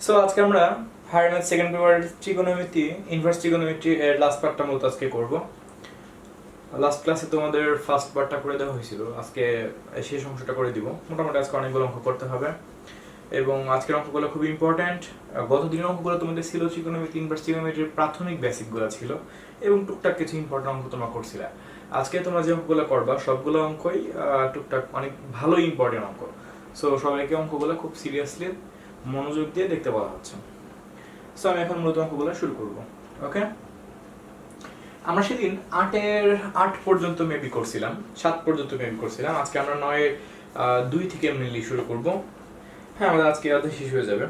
So আজকে আমরা higher math second paper trigonometry inverse trigonometry এর লাস্ট পার্টটা মূলত আজকে করব। লাস্ট ক্লাসে তোমাদের ফার্স্ট পার্টটা করে দেওয়া হয়েছিল, আজকে শেষ অংশটা করে দিব। মোটামুটি আজকে অনেকগুলো অঙ্ক করতে হবে এবং আজকের অঙ্কগুলো খুব ইম্পর্ট্যান্ট। গত দিনের অঙ্কগুলো তোমাদের ছিল ট্রিগোনোমেট্রি ইনভার্স ট্রিগোনোমেট্রির প্রাথমিক বেসিকগুলো ছিল এবং টুকটাক কিছু ইম্পর্টেন্ট অঙ্ক তোমরা করছিলে। আজকে তোমরা যে অঙ্কগুলো করবা সবগুলো অঙ্কই টুকটাক অনেক ভালো ইম্পর্টেন্ট অঙ্ক। সো সবাইকে অঙ্কগুলো খুব সিরিয়াসলি মনোযোগ দিয়ে দেখতে বলা হচ্ছে। সো আমি এখন মূলত অঙ্কগুলো শুরু করব। ওকে, আমরা সেদিন 8 পর্যন্ত মেবি করছিলাম, 7 পর্যন্ত মেবি করছিলাম। আজকে আমরা 2 থেকে মেনলি শুরু করব। হ্যাঁ, আমাদের আজকে রাতে শেষ হয়ে যাবে,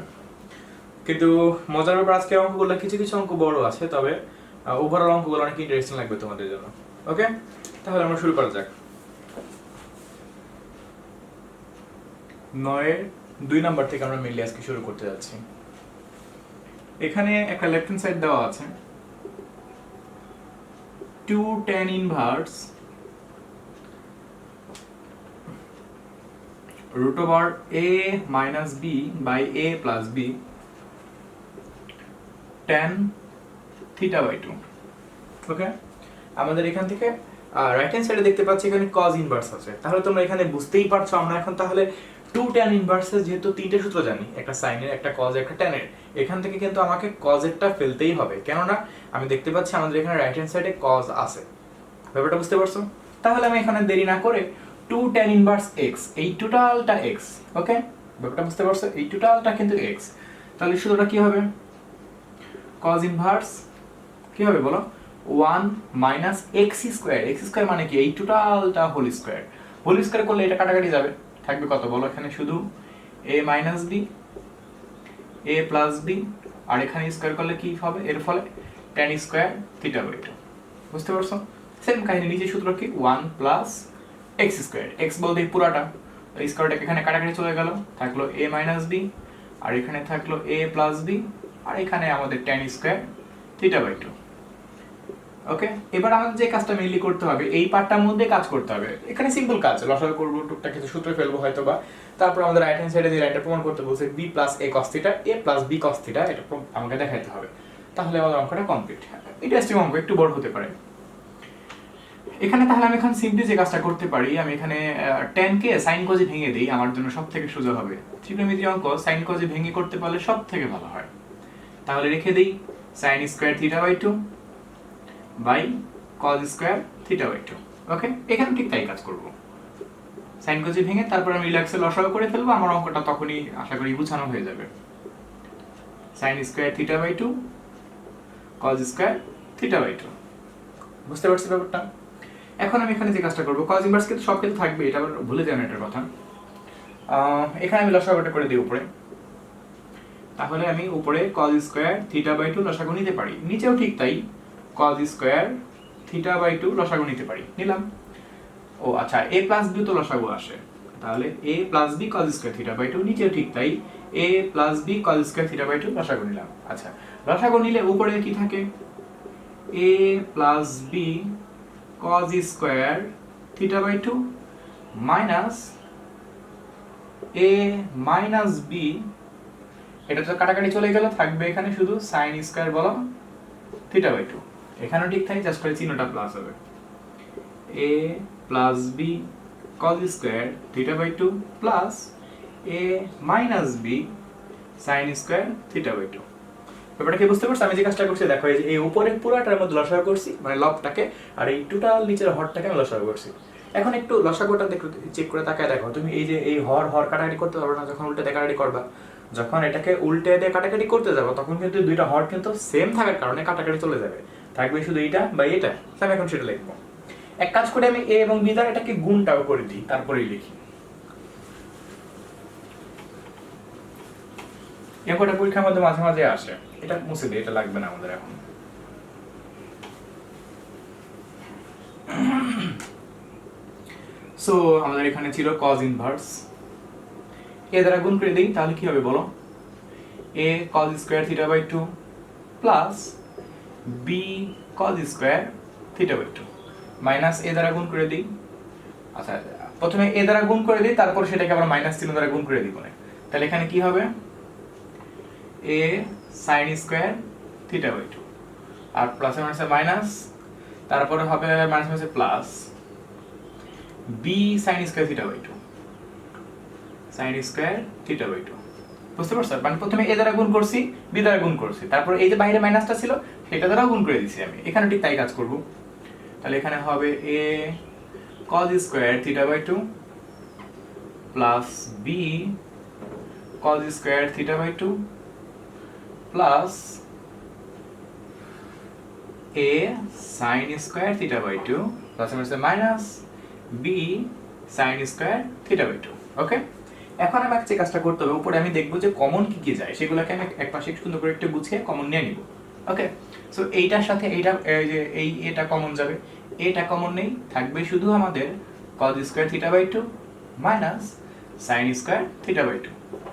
কিন্তু মজার ব্যাপার আজকে অঙ্কগুলো কিছু কিছু অঙ্ক বড় আছে, তবে ওভারঅল অঙ্কগুলো অনেক ইন্টারেস্টিং লাগবে তোমাদের জন্য। ওকে, তাহলে আমরা শুরু করা যাক। 2 নাম্বার থেকে আমরা মেনলি আজকে শুরু করতে যাচ্ছি। এখানে একটা লেফট হ্যান্ড সাইড দেওয়া আছে 2 tan inverse root over a minus b by a plus b tan theta by 2। ওকে, আমাদের এখান থেকে রাইট হ্যান্ড সাইডে দেখতে পাচ্ছি এখানে cos ইনভার্স আছে। তাহলে তোমরা এখানে বুঝতেই পারছো আমরা এখন তাহলে 2 tan ইনভার্সের যেহেতু তিনটে সূত্র জানি, একটা সাইনের, একটা cos, একটা tan এর, এখান থেকে কিন্তু আমাকে cos এরটা ফেলতেই হবে, কেননা আমি দেখতে পাচ্ছি আমাদের এখানে রাইট হ্যান্ড সাইডে cos আছে। ব্যাপারটা বুঝতে পারছো? তাহলে আমি এখানে দেরি না করে 2 tan ইনভার্স x, এই টোটালটা x। ওকে, ব্যাপারটা বুঝতে পারছো? এই টোটালটা কিন্তু x। তাহলে সূত্রটা কি হবে? cos ইনভার্স কি হবে বলো? 1 minus x square. x square মানে কি? এই টোটালটা হোল স্কয়ার। হোল স্কয়ার করলে এটা কাটাকাটি যাবে, থাকবে কত বলো? এখানে শুধু a minus b, a plus b, আর এখানে স্কয়ার করলে কি হবে? এর ফলে tan স্কয়ার থিটা বাই 2। বুঝতে পারছো? সেম কাহিনী, নিচে সূত্র কি? 1 প্লাস x স্কয়ার। x বলতে পুরাটা, এই স্কয়ারটা এখানে কাটাকাটি চলে গেল, থাকলো a মাইনাস b, আর এখানে থাকলো a প্লাস b, আর এখানে আমাদের tan স্কয়ার থিটা বাই 2। ওকে, এবার আমাদের যে কাজটা মেইনলি করতে হবে, এই পার্টটার মধ্যে কাজ করতে হবে। এখানে সিম্পল কাজ, লসাগু করব, টুকটাক কিছু সূত্র ফেলবো হয়তোবা। তারপর আমাদের রাইট হ্যান্ড সাইডে যে লাইনটা প্রমাণ করতে বলছে b plus a cos theta, a plus b cos theta, এটা আমাকে দেখাইতে হবে। তাহলে আমাদের অঙ্কটা কমপ্লিট। ইন্টারেস্টিং অঙ্ক, একটু বড় হতে পারে। এখানে তাহলে আমি এখন সিম্পলি যে কাজটা করতে পারি, আমি এখানে tan কে sin cos এ ভেঙে দেই, আমার জন্য সবথেকে সোজা হবে। ত্রিকোণমিতির অঙ্ক sin cos এ ভেঙে করতে পারলে সবথেকে ভালো হয়। তাহলে রেখে দেই sin square theta by 2 by cos square theta by 2। Okay, এখানে ঠিক তাই কাজ করব। sin cos এ ভেঙে তারপর আমি রিল্যাক্সে লসাগু করে ফেলবো, আমার অঙ্কটা তখনই আশা করি গুছানো হয়ে যাবে। sin square theta by 2 cos square theta by 2। বুঝতে পারছি ব্যাপারটা? এখন আমি এখানে যে কাজটা করব, cos ইনভার্স কিন্তু সব ক্ষেত্রে থাকবে, এটা আবার ভুলে যাবেন এটার কথা। এখানে আমি লসাগুটা করে দিই উপরে। তাহলে আমি উপরে cos স্কয়ার থিটা বাই 2 লসাগু নিতে পারি, নিচেও ঠিক তাই cos স্কয়ার থিটা বাই 2 লসাগু নিতে পারি, নিলাম। ও আচ্ছা, a প্লাস b তো লসাগু আসে, তাহলে a plus b cos square theta by 2, নিচেও ঠিক তাই a plus b cos square theta by 2 লসাগু নিলাম। আচ্ছা, লসাগু নিলে উপরে কি থাকে? a plus b cos square theta by 2 minus a minus b, এটা তো কাটাকাটি চলে গেল, থাকবে এখানে শুধু sin স্কয়ার বলো থিটা বাই 2। এখানেও ঠিক থাকে, জাস্ট করে চিহ্নটা প্লাস হবে। a plus b cos square theta by 2 plus a minus b sin square theta by 2। ব্যাপারটা কি বুঝতে পারছো? আমি যে কাজটা করছি দেখো, এই যে এই উপরে পুরাটার মধ্যে লসাগু করছি, মানে লবটাকে, আর এই টোটাল নিচের হরটাকে আমি লসাগু করছি। এখন একটু লসাগুটা দেখো, চেক করে তাকায় দেখো, তুমি এই যে এই হর কাটাকাটি করতে পারবে না যখন উল্টে দিয়ে কাটাকাটি করবা। যখন এটাকে উল্টে দিয়ে কাটাকাটি করতে যাবো তখন কিন্তু দুইটা হর কিন্তু সেম থাকার কারণে কাটাকাটি চলে যাবে, থাকবে শুধু এইটা বা এটা। আমি এখন সেটা লিখবো। এক কাজ করে আমি a এবং b দ্বারা এটাকে গুণটাও করে দিই, তারপরেই লিখি। একটা পরীক্ষার মধ্যে মাঝে মাঝে আসে, এটা মুছে দিই, এটা লাগবে না আমাদের এখন। সো আমাদের এখানে ছিল cos ইনভার্স, a দ্বারা গুণ করে দেই, তাহলে কি হবে বলো? a cos square theta by 2 plus b cos square theta by 2 minus a দ্বারা গুণ করে দিই। আচ্ছা, প্রথমে a দ্বারা গুণ করে দিই, তারপর সেটাকে আবার মাইনাস চিহ্ন দ্বারা গুণ করে দিব। তাহলে এখানে কি হবে? a A sine square theta by two, আর প্লাসে মাইনাসে মাইনাস, তারপরে হবে মাইনাস মাইনাসে plus B sine square theta by two, sine square theta by two. বুঝতে পারছো? মানে প্রথমে এ দ্বারা গুণ করছি, বি দ্বারা গুণ করছি, তারপর এই যে বাইরে মাইনাসটা ছিল সেটা দ্বারা গুণ করে দিছি আমি। এখানে ঠিক তাই কাজ করব। তাহলে এখানে হবে A cos square theta by two plus B cos square theta by two plus A sine square theta by two plus minus B sine square theta by two. Okay, এখন আমাকে যে কাজটা করতে হবে, উপরে আমি দেখবো যে কমন কি কি যায়, সেগুলোকে আমি এক পাশে সুন্দর করে একটু গুছিয়ে কমন নিয়ে নিব। ওকে, সো এইটার সাথে এইটা যে এই এটা কমন যাবে, এটা কমন নেই, থাকবে শুধু আমাদের cos square theta by two minus sin square theta by two.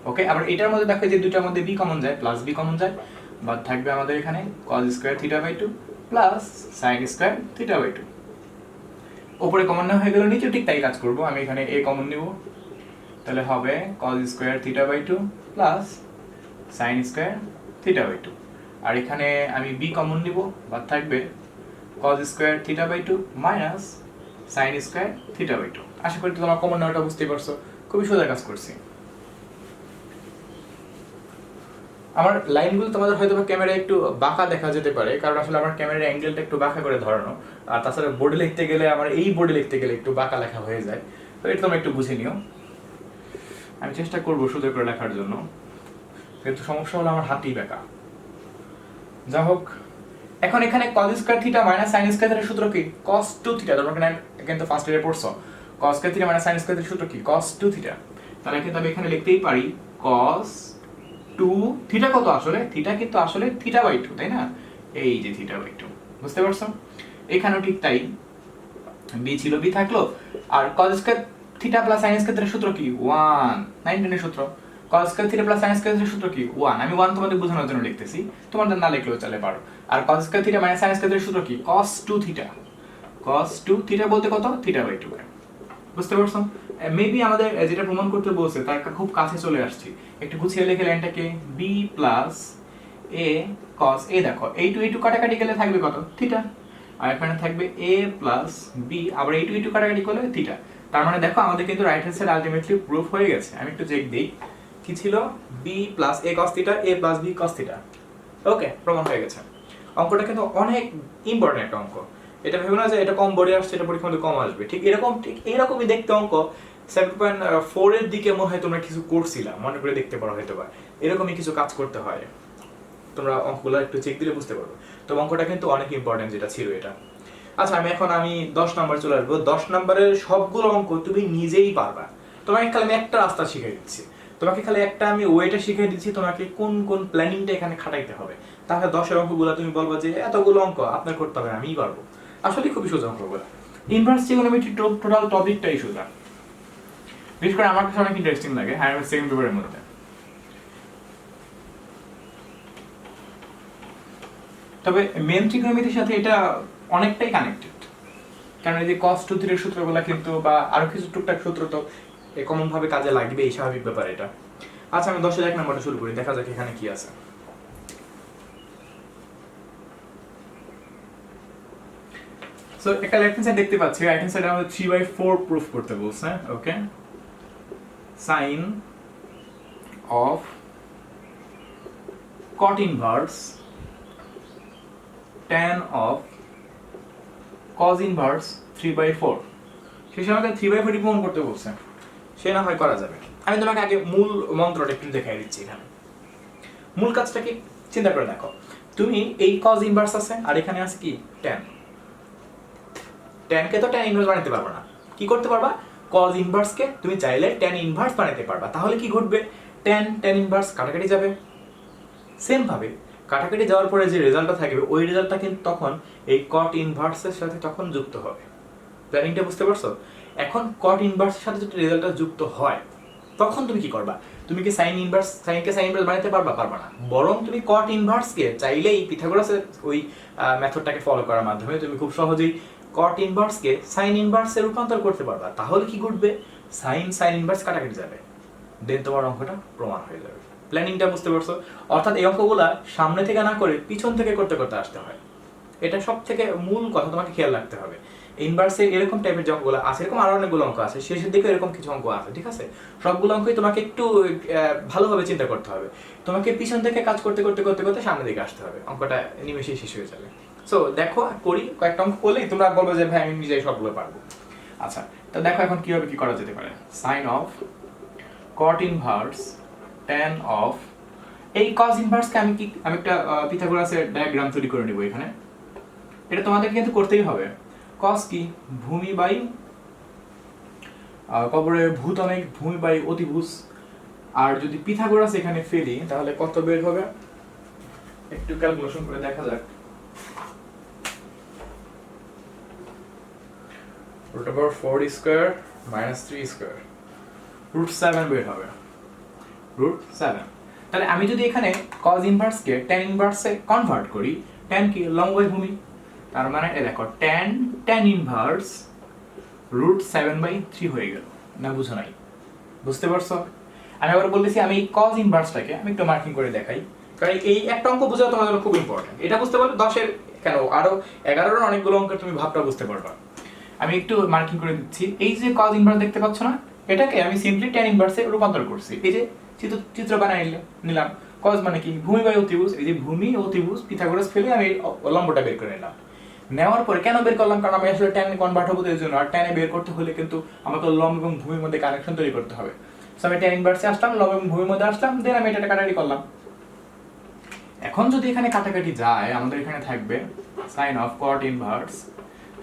Okay, আবার এটার মধ্যে দেখো যে দুটার মধ্যে b কমন যায়, প্লাস b কমন যায়, বাদ থাকবে আমাদের এখানে cos square theta by two plus sin square theta by two. উপরে কমন না হয়ে গেল, নিচে ঠিক তাই কাজ করব। আমি এখানে a কমন নিব, তাহলে হবে cos square theta by two plus sin square theta by two. আর এখানে আমি b কমন নিব, বাদ থাকবে cos square theta by two minus sin square theta by two. আশা করি তোমরা কমন নেওয়াটা বুঝতেই পারছো, খুবই সোজা কাজ করছি। আমার লাইনগুলো তোমাদের হয়তো ক্যামেরায় একটু বাঁকা দেখা যেতে পারে, কারণ আসলে আমার ক্যামেরার অ্যাঙ্গেলটা একটু বাঁকা করে ধরানো, আর তাছাড়া বোর্ডে লিখতে গেলে আমার এই বোর্ডে লিখতে গেলে একটু বাঁকা লেখা হয়ে যায়, তো এটা তোমরা একটু বুঝে নিও। আমি চেষ্টা করবো সোজা করে লেখার জন্য, কিন্তু সমস্যা হলো আমার হাতই বাঁকা। যা হোক, এখন এখানে cos square theta minus sin square থিটার সূত্র কি? cos 2 theta. তোমরা কিন্তু ফার্স্ট ইয়ারে পড়ছো cos square theta minus sin square থিটার সূত্র কি? cos 2 theta. তাহলে কিন্তু আমি এখানে লিখতেই পারি cos 2 থিটা কত আসলে? থিটা কিন্তু আসলে থিটা বাই 2, তাই না? এই যে থিটা বাই 2, বুঝতে পারছো? এখানেও ঠিক তাই, b ছিল b থাকলো, আর cos square theta plus sin square থিটার সূত্র কি? 1, 19 এর সূত্র। cos square theta plus sin square থিটার সূত্র কি? 1। আমি 1 তোমাদের বোঝানোর জন্য লিখতেছি, তোমাদের না লিখলেও চলে পারো। আর cos square theta minus sin square থিটার সূত্র কি? cos 2 theta. cos 2 থিটা বলতে কত? Theta by 2। বুঝতে পারছো? মেবি আমাদের যেটা প্রমাণ করতে বলছে তার খুব কাছে চলে আসছি। একটু গুছিয়ে লিখে লাইনটাকে b plus a cos a, দেখো এই টু কাটাকাটি গেলে থাকবে কত? থিটা। আর এখানে থাকবে a প্লাস b, আবার এই টু কাটাকাটি করলে থিটা। তার মানে দেখো আমাদের কিন্তু right hand side ultimately proof হয়ে গেছে। আমি একটু চেক দেই, কি ছিল? b plus a cos theta, a plus b cos theta. Okay, প্রমাণ হয়ে গেছে। অঙ্কটা কিন্তু অনেক ইম্পর্টেন্ট একটা অঙ্ক। এটা ভেবে না যে এটা কম বোর্ডে আসছে, এটা পরীক্ষার মধ্যে কম আসবে। ঠিক এরকমই দেখতে অঙ্ক 7.4 এর দিকে মনে হয় তোমরা কিছু করছিলা, মনে করে দেখতে পারো হয়তো বা এরকমই কিছু কাজ করতে হয়। তোমরা অঙ্কগুলো একটু চেক দিলে বুঝতে পারবে। তো অঙ্কটা কিন্তু অনেক ইম্পর্টেন্ট যেটা ছিল এটা। আচ্ছা, আমি 10 নাম্বার চলে আসবো। 10 নাম্বারের সবগুলো অঙ্ক তুমি নিজেই পারবা। তোমাকে খালি আমি একটা রাস্তা শিখিয়ে দিচ্ছি, তোমাকে খালি একটা আমি ওয়েটা শিখিয়ে দিচ্ছি, তোমাকে কোন কোন প্ল্যানিংটা এখানে খাটাইতে হবে। তাহলে 10 অঙ্কগুলো তুমি বলবো যে এতগুলো অঙ্ক আপনার করতে হবে, আমিই পারবো। আসলে খুবই সোজা অঙ্কগুলো। ইনভার্স ট্রিগোনোমেট্রি টোটাল টপিকটাই সোজা, বিশেষ করে আমার কাছে অনেক ইন্টারেস্টিং লাগে হায়ার সেকেন্ড পেপারের মধ্যে। তবে মেন ট্রিগোনোমেট্রির সাথে এটা অনেকটাই কানেক্টেড, কারণ এই যে cos 2 থিটার সূত্রগুলো কিন্তু বা আরো কিছু টুকটাক সূত্র তো কমন ভাবে কাজে লাগবে, এই স্বাভাবিক ব্যাপার এটা। আচ্ছা, আমি 10 এর 1 নাম্বারটা শুরু করি, দেখা যাক এখানে কি আছে। সো একটা লেফট হ্যান্ড সাইড দেখতে পাচ্ছি, রাইট হ্যান্ড সাইডে আমাদের 3/4 প্রুফ করতে বলছে। Okay, sine of cot inverse tan of cos inverse 3/4। শেষে আমাদের 3/4 প্রমাণ করতে বলছে, সে না হয় করা যাবে। আমি তোমাকে আগে মূল মন্ত্রটা একটু দেখাই দিচ্ছি। এখানে মূল কাজটা কি চিন্তা করে দেখো, তুমি এই cos ইনভার্স আছে আর এখানে আছে কি tan। tan কে তো tan ইনভার্স বানাতে পারবে না, কি করতে পারবা? cos ইনভার্স কে তুমি চাইলে tan ইনভার্স বানাতে পারবা। তাহলে কি ঘটবে? tan ইনভার্স কাটাকাটি যাবে, সেম ভাবে কাটাকাটি যাওয়ার পরে যে রেজাল্টটা থাকবে ওই রেজাল্টটা কিন্তু তখন এই cot ইনভার্সের সাথে তখন যুক্ত হবে। প্ল্যানিংটা বুঝতে পারছো? এখন cot ইনভার্সের সাথে যদি রেজাল্টটা যুক্ত হয় তখন তুমি কি করবা? তুমি কি sin ইনভার্স বানাতে পারবা? পারবা না। বরং তুমি cot ইনভার্সকে চাইলেই পিথাগোরাসের ওই মেথডটাকে ফলো করার মাধ্যমে তুমি খুব সহজেই cot ইনভার্সকে sin ইনভার্সে রূপান্তর করতে পারবা। তাহলে কি ঘটবে? sin ইনভার্স কাটাকাটি যাবে, দেন তোমার অঙ্কটা প্রমাণ হয়ে যাবে। প্ল্যানিংটা বুঝতে পারছো? অর্থাৎ এই অঙ্কগুলা সামনে থেকে না করে পিছন থেকে করতে করতে আসতে হয়। এটা সব থেকে মূল কথা তোমাকে খেয়াল রাখতে হবে। ইনভার্সে এরকম টাইপের যে অঙ্কগুলো আছে, এরকম আরো অনেকগুলো অঙ্ক আছে, শেষের দিকে এরকম কিছু অঙ্ক আছে, ঠিক আছে? সবগুলো অঙ্কই তোমাকে একটু ভালোভাবে চিন্তা করতে হবে। তোমাকে পিছন থেকে কাজ করতে করতে করতে করতে সামনের দিকে আসতে হবে, অঙ্কটা নিমেষেই শেষ হয়ে যাবে। সো দেখো করি, কয়েকটা অঙ্ক করলেই তোমরা বলবে যে ভাই আমি নিজেই সবগুলো পারবো। আচ্ছা, তো দেখো এখন কিভাবে কি করা যেতে পারে। Sine of cot inverse tan of, এই কজ ইনভার্সকে আমি একটা পিথাগোরাসের ডায়াগ্রাম তৈরি করে নেব এখানে। এটা তোমাদের কিন্তু করতেই হবে। কস কি? ভূমি বাই কবরে ভূত অনেক, ভূমি বাই অতিভুজ। আর যদি পিথাগোরাস এখানে ফেলি তাহলে কত বের হবে একটু ক্যালকুলেশন করে দেখা যাক। root over 4 square minus 3 square root 7 বের হবে, root 7। তাহলে আমি যদি এখানে cos ইনভার্স কে tan ইনভার্সে কনভার্ট করি, tan কি? লম্ব বাই ভূমি। তার মানে এই দেখো tan ইনভার্স root 7/3 হয়ে গেল। না বুঝো নাই? বুঝতে পারছো? আমি আবার বলতেছি আমি cos ইনভার্সটাকে আমি একটু মার্কিং করে দেখাই, কারণ এই একটা অঙ্ক বোঝা তোমাদের জন্য খুব ইম্পর্টেন্ট। এটা বুঝতে পারলে 10-এর কেন আরো 11-এর অনেকগুলো অঙ্কের তুমি ভাবটা বুঝতে পারবা। আমি একটু মার্কিং করে দিচ্ছি। এই যে cos ইনভার্স দেখতে পাচ্ছ না, এটাকে আমি সিম্পলি tan ইনভার্সে রূপান্তর করছি। এই যে চিত্র বানাই নিলাম। cos মানে কি? ভূমি বাই অতিভুজ। এই যে ভূমি অতিভুজ পিথাগোরাস ফেলে আমি লম্বটা বের করে নিলাম। নেওয়ার পরে কেন বের করলাম? কারণ আমি আসলে tan কনভার্ট হবো এর জন্য। আর tan বের করতে হলে কিন্তু আমাকে লম্ব এবং ভূমির মধ্যে কানেকশন তৈরি করতে হবে। সো আমি tan ইনভার্সে আসলাম, লম্ব এবং ভূমির মধ্যে আসলাম, দেন আমি এটা কাটাকাটি করলাম। এখন যদি এখানে কাটাকাটি যায়, আমাদের এখানে থাকবে sin of cot ইনভার্স,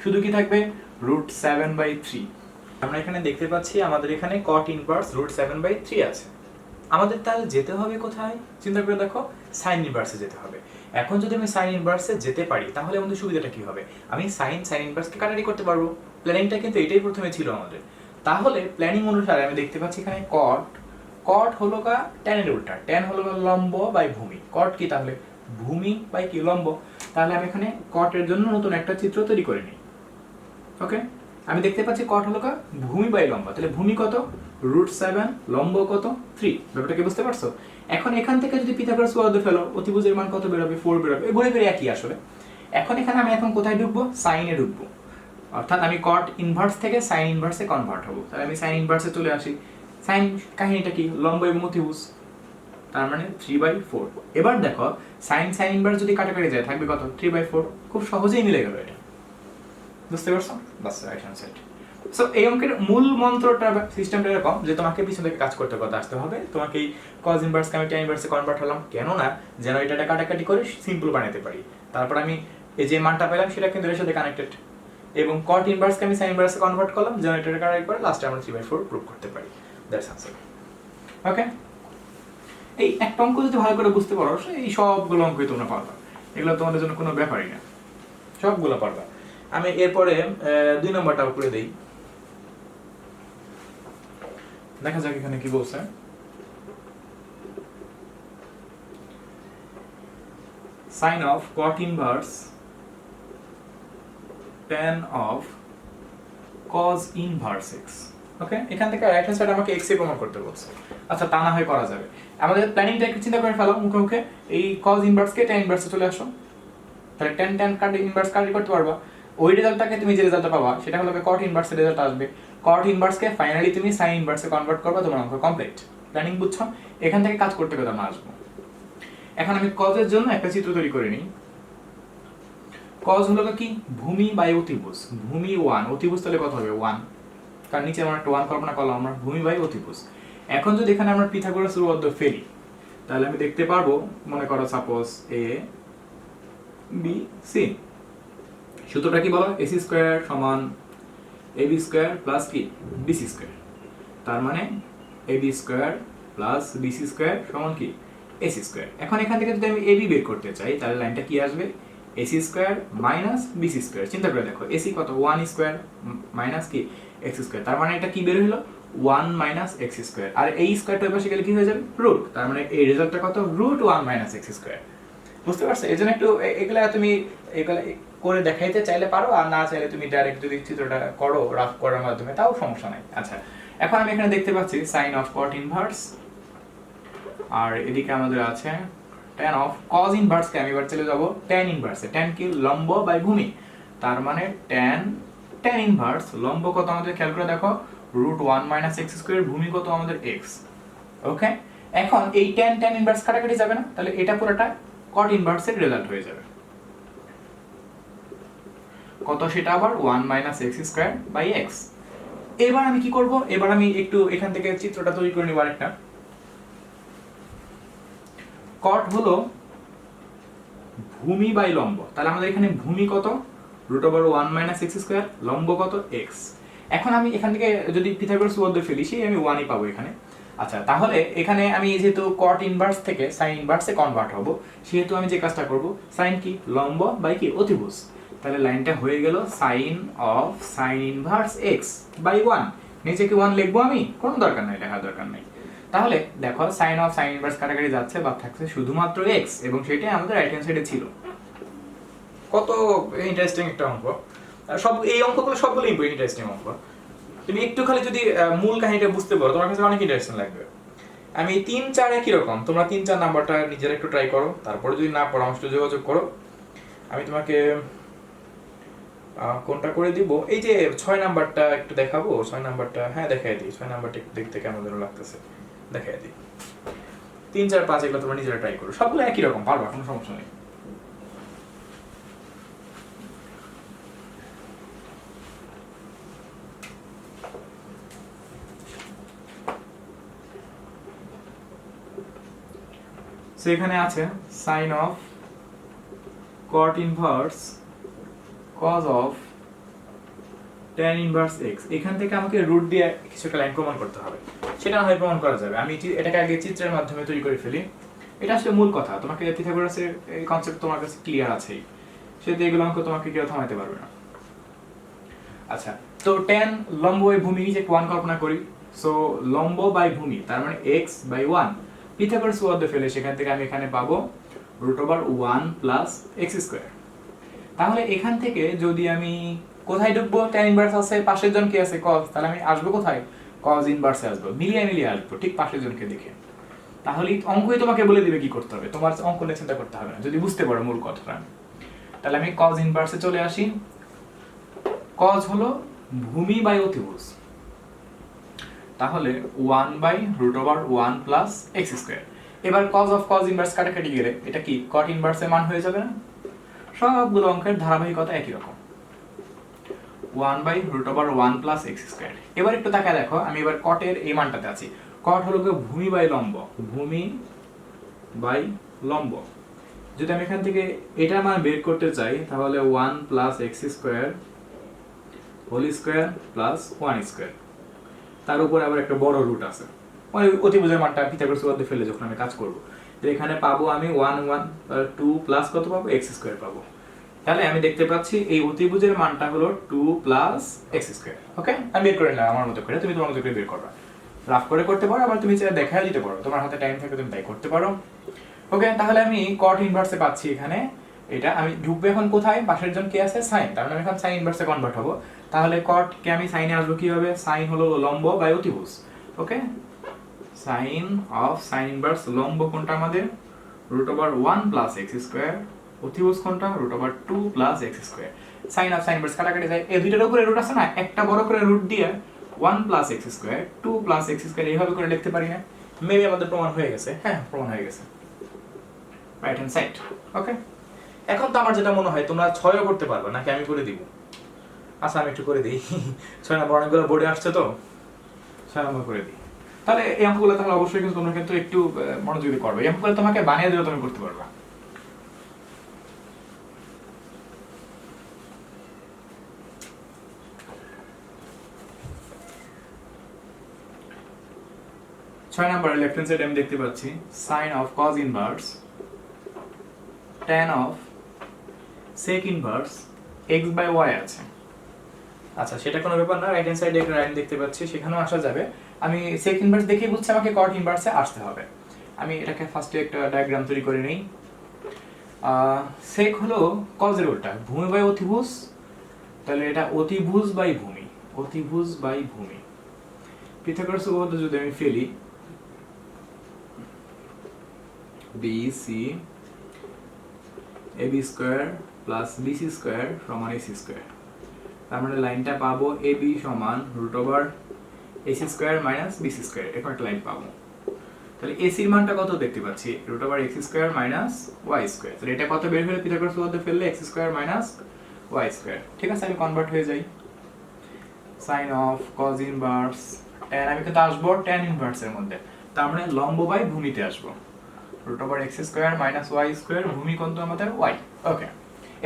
শুধু কি থাকবে? root 7/3। আমরা এখানে দেখতে পাচ্ছি আমাদের এখানে cot ইনভার্স root 7/3 আছে। আমাদের তাহলে যেতে হবে কোথায়? চিন্তা করে দেখো, sin ইনভার্সে যেতে হবে। এখন যদি আমি sin ইনভার্সে যেতে পারি তাহলে আমাদের সুবিধাটা কি হবে? আমি sin ইনভার্সকে কাটাকাটি করতে পারবো। প্ল্যানিংটা কিন্তু এটাই প্রথমে ছিল আমাদের। তাহলে প্ল্যানিং অনুসারে আমি দেখতে পাচ্ছি এখানে cot হলো কা tan এর উল্টা, tan হলো লম্ব বাই ভূমি। cot কি তাহলে? ভূমি বাই কি? লম্ব। তাহলে আমি এখানে cot এর জন্য নতুন একটা চিত্র তৈরি করে নিই। ওকে, আমি দেখতে পাচ্ছি cot হলো কা ভূমি বাই লম্ব। তাহলে ভূমি কত? root 7, লম্ব কত? 3। ব্যাপারটা কি বুঝতে পারছো? এখন এখান থেকে যদি পিথাগোরাস উপপাদ্য ফেলো, অতিভুজের মান কত বের হবে? 4 বের হবে। ঘুরে ফিরে একই আসলে। এখন এখানে আমি কোথায় ঢুকবো? sin এ ঢুকবো। অর্থাৎ আমি cot ইনভার্স থেকে sin ইনভার্সে কনভার্ট হবো। তাহলে আমি sin ইনভার্সে চলে আসি। sin কাহিনীটা কি? লম্ব এবং অতিভুজ। তার মানে 3/4। এবার দেখো sin ইনভার্স যদি কাটাকাটি যায় থাকবে কত? 3/4। খুব সহজেই মিলে গেল এটা। বুঝতে পারছো? বাস, রাইট হ্যান্ড সাইড। সো এই অঙ্কের মূল মন্ত্রটা সিস্টেমটা এরকম যে তোমাকে পিছন থেকে কাজ করতে করতে আসতে হবে। তোমাকে এই cos ইনভার্সকে আমি tan ইনভার্সে কনভার্ট হলাম, কেন না যেন এটা কাটাকাটি করে সিম্পল বানাতে পারি। তারপর আমি এই যে মানটা পেলাম সেটা কিন্তু এর সাথে কানেক্টেড, এবং cot ইনভার্সকে আমি sin ইনভার্সে কনভার্ট করলাম যেন এটা কাটাকাটি করে লাস্টে আমরা 3/4 প্রুভ করতে পারি। That's answer. ওকে, এই একটা অঙ্ক যদি ভালো করে বুঝতে পারো এই সবগুলো অঙ্কই তোমরা পারবা। এগুলো তোমাদের জন্য কোনো ব্যাপারই না, সবগুলো পারবা। আমি এরপরে 2 নম্বরটা করে দেই, দেখা যাক এখানে কি বলছে। sin of cot inverse tan of cos inverse x। ওকে, এখান থেকে রাইট হ্যান্ড সাইড আমাকে x এ প্রমাণ করতে বলছে। আচ্ছা, তা না হয় করা যাবে। আমাদের প্ল্যানিংটা একটু চিন্তা করে ফেলো মুখে মুখে। এই cos ইনভার্স কে tan ইনভার্সে চলে আসো, তাহলে tan কাট ইনভার্স কাটি করতে পারবা। ওই রেজাল্টটাকে তুমি যে রেজাল্টটা পাবা সেটা হলো cot ইনভার্সের রেজাল্ট আসবে। cot ইনভার্সকে ফাইনালি তুমি sin ইনভার্সে কনভার্ট করবা, তোমার অঙ্ক কমপ্লিট। প্ল্যানিং বুঝছো? এখান থেকে কাজ করতে করতে আমরা আসবো। এখন আমি cos এর জন্য একটা চিত্র তৈরি করে নিই। cos হলো কি? ভূমি বাই অতিভুজ। ভূমি 1, অতিভুজ তাহলে কত হবে? 1, কারণ নিচে আমরা একটা 1 কল্পনা করলাম আমরা, ভূমি বাই অতিভুজ। এখন যদি এখানে আমরা পিথাগোরাস উপপাদ্য ফেলি তাহলে আমি দেখতে পারবো, মনে করো সাপোজ a b c, সূত্রটা কি বলো? ac স্কয়ার সমান ab স্কয়ার প্লাস কি? bc square. তার মানে ab square plus bc square সমান কি? ac square. এখন এখান থেকে যদি আমি ab বের করতে চাই তাহলে লাইনটা কি আসবে? ac square minus bc square. চিন্তা করে দেখো ac কত? 1 স্কয়ার মাইনাস কি? x square. তার মানে এটা কি বের হলো? 1 মাইনাস x স্কয়ার। আর এই স্কয়ারটা ওই পাশে গেলে কি হয়ে যাবে? রুট। তার মানে এই রেজাল্টটা কত? Root 1 minus x square. বুঝতে পারছো? এজন্য একটু এগুলা তুমি এগুলা করে দেখাইতে চাইলে পারো, আর না চাইলে তুমি ডাইরেক্ট যদি চিত্রটা করো রাফ করার মাধ্যমে তাও সমস্যা নাই। আচ্ছা, এখন আমি এখানে দেখতে পাচ্ছি sin of cot ইনভার্স আর এদিকে আমাদের আছে tan অফ cos ইনভার্সকে আমি এবার চলে যাব tan ইনভার্সে। tan কি লম্ব বাই ভূমি, তার মানে tan ইনভার্স লম্ব কত আমাদের খেয়াল করে দেখো √1 - x², ভূমি কত আমাদের x। ওকে, এখন এই tan ইনভার্স কাটাকাটি যাবে না, তাহলে এটা পুরোটা cot ইনভার্সের রেজাল্ট হয়ে যাবে। কত সেটা আবার 1 - x²/x। এবার আমি কি করব, এবার আমি একটু এখান থেকে চিত্রটা তৈরি করে নিব আরেকটা। cot হলো ভূমি বাই লম্ব, তাহলে আমাদের এখানে ভূমি কত √1 - x², লম্ব কত x। এখন আমি এখান থেকে যদি পিথাগোরাস উপপাদ্য ফেলি সেই আমি 1ই পাবো এখানে। আচ্ছা, তাহলে এখানে আমি যেহেতু cot ইনভার্স থেকে sin ইনভার্সে কনভার্ট হব, সেহেতু আমি যে কাজটা করব sin কি লম্ব বাই কি অতিভুজ, তাহলে লাইনটা হয়ে গেল sin of sin inverse x by 1। নিচে কি 1 লিখবো আমি? কোনো দরকার নাই, লেখার দরকার নাই। তাহলে দেখো sin অফ sin ইনভার্স কাটাকাটি যাচ্ছে, বাদ থাকছে শুধুমাত্র x, এবং সেটাই আমাদের রাইট হ্যান্ড সাইডে ছিল। কত ইন্টারেস্টিং একটা অঙ্ক। সব এই অঙ্কগুলো সবগুলো ইন্টারেস্টিং অঙ্ক। তুমি একটু খালি যদি মূল কাহিনীটা বুঝতে পারো তোমার কাছে অনেক ইন্টারেস্টিং লাগবে। আমি 3, 4 একই রকম, তোমরা 3, 4 নাম্বারটা নিজেরা একটু ট্রাই করো, তারপরে যদি না পারো আমার সাথে যোগাযোগ করো। আমি তোমাকে কোনটা করে দিব, এই যে 6 নাম্বারটা একটু দেখাবো। 6 নাম্বারটা হ্যাঁ দেখাই দিই। 6 নাম্বারটা একটু দেখতে কেমন যেন লাগতেছে, দেখাই দিই। 3, 4, 5 এগুলো তোমরা নিজেরা ট্রাই করো, সবগুলো একই রকম, পারবা, কোনো সমস্যা নেই। সেখানে আছে sin of cot inverse cos of tan inverse x। এখান থেকে আমাকে রুট দিয়ে কিছু একটা লাইন প্রমাণ করতে হবে, সেটা না হয় প্রমাণ করা যাবে। আমি এটাকে আগে চিত্রের মাধ্যমে তৈরি করে ফেলি। এটা আসলে মূল কথা, তোমাকে পিথাগোরাসের এই কনসেপ্ট তোমার কাছে ক্লিয়ার আছেই, সেটা এগুলো অঙ্ক তোমাকে কেউ থামাতে পারবে না। আচ্ছা, তো tan লম্ব বাই ভূমি যে 1 কল্পনা করি, সো লম্ব বাই ভূমি তার মানে x/1। পিথাগোরাস উপপাদ্য ফেলে সেখান থেকে আমি এখানে পাবো √1 + x²। তাহলে এখান থেকে যদি আমি কোথায় ঢুকবো, tan ইনভার্স আছে, পাশের জন কি আছে cos, তাহলে আমি আসবো কোথায় cos ইনভার্সে আসবো, মিলিয়ে আসবো ঠিক পাশের জনকে দেখে। তাহলে অঙ্কই তোমাকে বলে দিবে কি করতে হবে, তোমার অঙ্ক নিয়ে চিন্তা করতে হবে না যদি বুঝতে পারো মূল কথাটা। তাহলে আমি cos ইনভার্সে চলে আসি। cos হলো ভূমি বাই অতিভুজ, তাহলে 1/√1 + x²। এবার cos ইনভার্স কাটাকাটি গেলে এটা কি cot ইনভার্সের মান হয়ে যাবে না? সবগুলো অঙ্কের ধারাবাহিকতা একই রকম, 1/√1 + x²। এবার একটু তাকায় দেখো, আমি এবার cot এর এই মানটাতে আছি। cot হলো ভূমি বাই লম্ব, ভূমি বাই লম্ব। যদি আমি এখান থেকে এটার মান বের করতে চাই, তাহলে 1 + x² হোল স্কয়ার প্লাস 1²। তার উপর আবার একটা বড় রুট আছে, মানে অতিভুজের মানটা পিথাগোরাস উপপাদ্য ফেলে যখন আমি কাজ করব, তো এখানে পাবো আমি 1 2 প্লাস কত পাবো x² পাবো। তাহলে আমি দেখতে পাচ্ছি এই অতিভুজের মানটা হলো 2 + x²। ওকে, আমি বের করে নিলাম আমার মতো করে, তুমি তোমার মতো করে বের করবা। রাফ করে করতে পারো, আবার তুমি চাইলে দেখাও দিতে পারো, তোমার হাতে টাইম থাকে তুমি তাই করতে পারো। ওকে, তাহলে আমি cot ইনভার্সে পাচ্ছি এখানে। এটা আমি ঢুকবে এখন কোথায়, পাশের জন কে আছে sin, তার মানে আমি এখন sin ইনভার্সে কনভার্ট হব। তাহলে cot কে আমি sin এ আসবো কিভাবে, sin হলো লম্ব বাই অতিভুজ। ওকে, sin অফ sin ইনভার্স লম্ব কোনটা আমাদের √1 + x², অতিভুজ কোনটা √2 + x²। sin of sin inverse কাটাকাটি যায়, এই দুইটার উপরে রুট আছে না, একটা বড় করে রুট দিয়ে 1 + x², 2 + x² এইভাবে করে লিখতে পারি না? মেবি আমাদের প্রমাণ হয়ে গেছে। হ্যাঁ, প্রমাণ হয়ে গেছে রাইট হ্যান্ড সাইড। ওকে, এখন তো আমার যেটা মনে হয় তোমরা 6ও করতে পারবে, নাকি আমি করে দিব? আচ্ছা, আমি একটু করে দিই। 6 নম্বর অনেকগুলো বোর্ডে আসছে তো 6 নম্বর করে দিই। তাহলে এই অঙ্কগুলো তাহলে অবশ্যই কিন্তু তোমরা কিন্তু একটু মনোযোগী করবে, এই অঙ্কগুলো তোমাকে বানিয়ে দিলে তুমি করতে পারবে। 6 নম্বরে লেফট হ্যান্ড সাইডে আমি দেখতে পাচ্ছি sin of cos inverse tan of sec inverse x/y আছে। আচ্ছা, সেটা কোনো ব্যাপার না, রাইট হ্যান্ড সাইডে একটা লাইন দেখতে পাচ্ছি, সেখানেও আসা যাবে। আমি sec ইনভার্স দেখেই বুঝছি আমাকে cot ইনভার্সে আসতে হবে। আমি এটাকে ফার্স্টে একটা ডায়াগ্রাম তৈরি করে নেই। sec হলো cos এর উল্টা, ভূমি বাই অতিভুজ, তাহলে এটা অতিভুজ বাই ভূমি, অতিভুজ বাই ভূমি। পিথাগোরাস উপপাদ্য যদি আমি ফেলি, B C A B square plus BC square সমান এসি স্কোয়ার। তার মানে লাইনটা পাবো এ বি সমান root over AC square minus BC square, এরকম একটা লাইন পাবো। তাহলে এসির মানটা কত দেখতে পাচ্ছি, root over x square minus y square. তাহলে এটা কত বের হলে পিথাগোরাস উপপাদ্য ফেললে x square minus y square. ঠিক আছে, আমি কনভার্ট হয়ে যাই। Sine of cos inverse tan, আমি কিন্তু আসবো ট্যান ইনভার্সের মধ্যে, তার মানে লম্ব বাই ভূমিতে আসবো। Root over x square minus y square, ভূমি কত আমাদের ওয়াই। ওকে,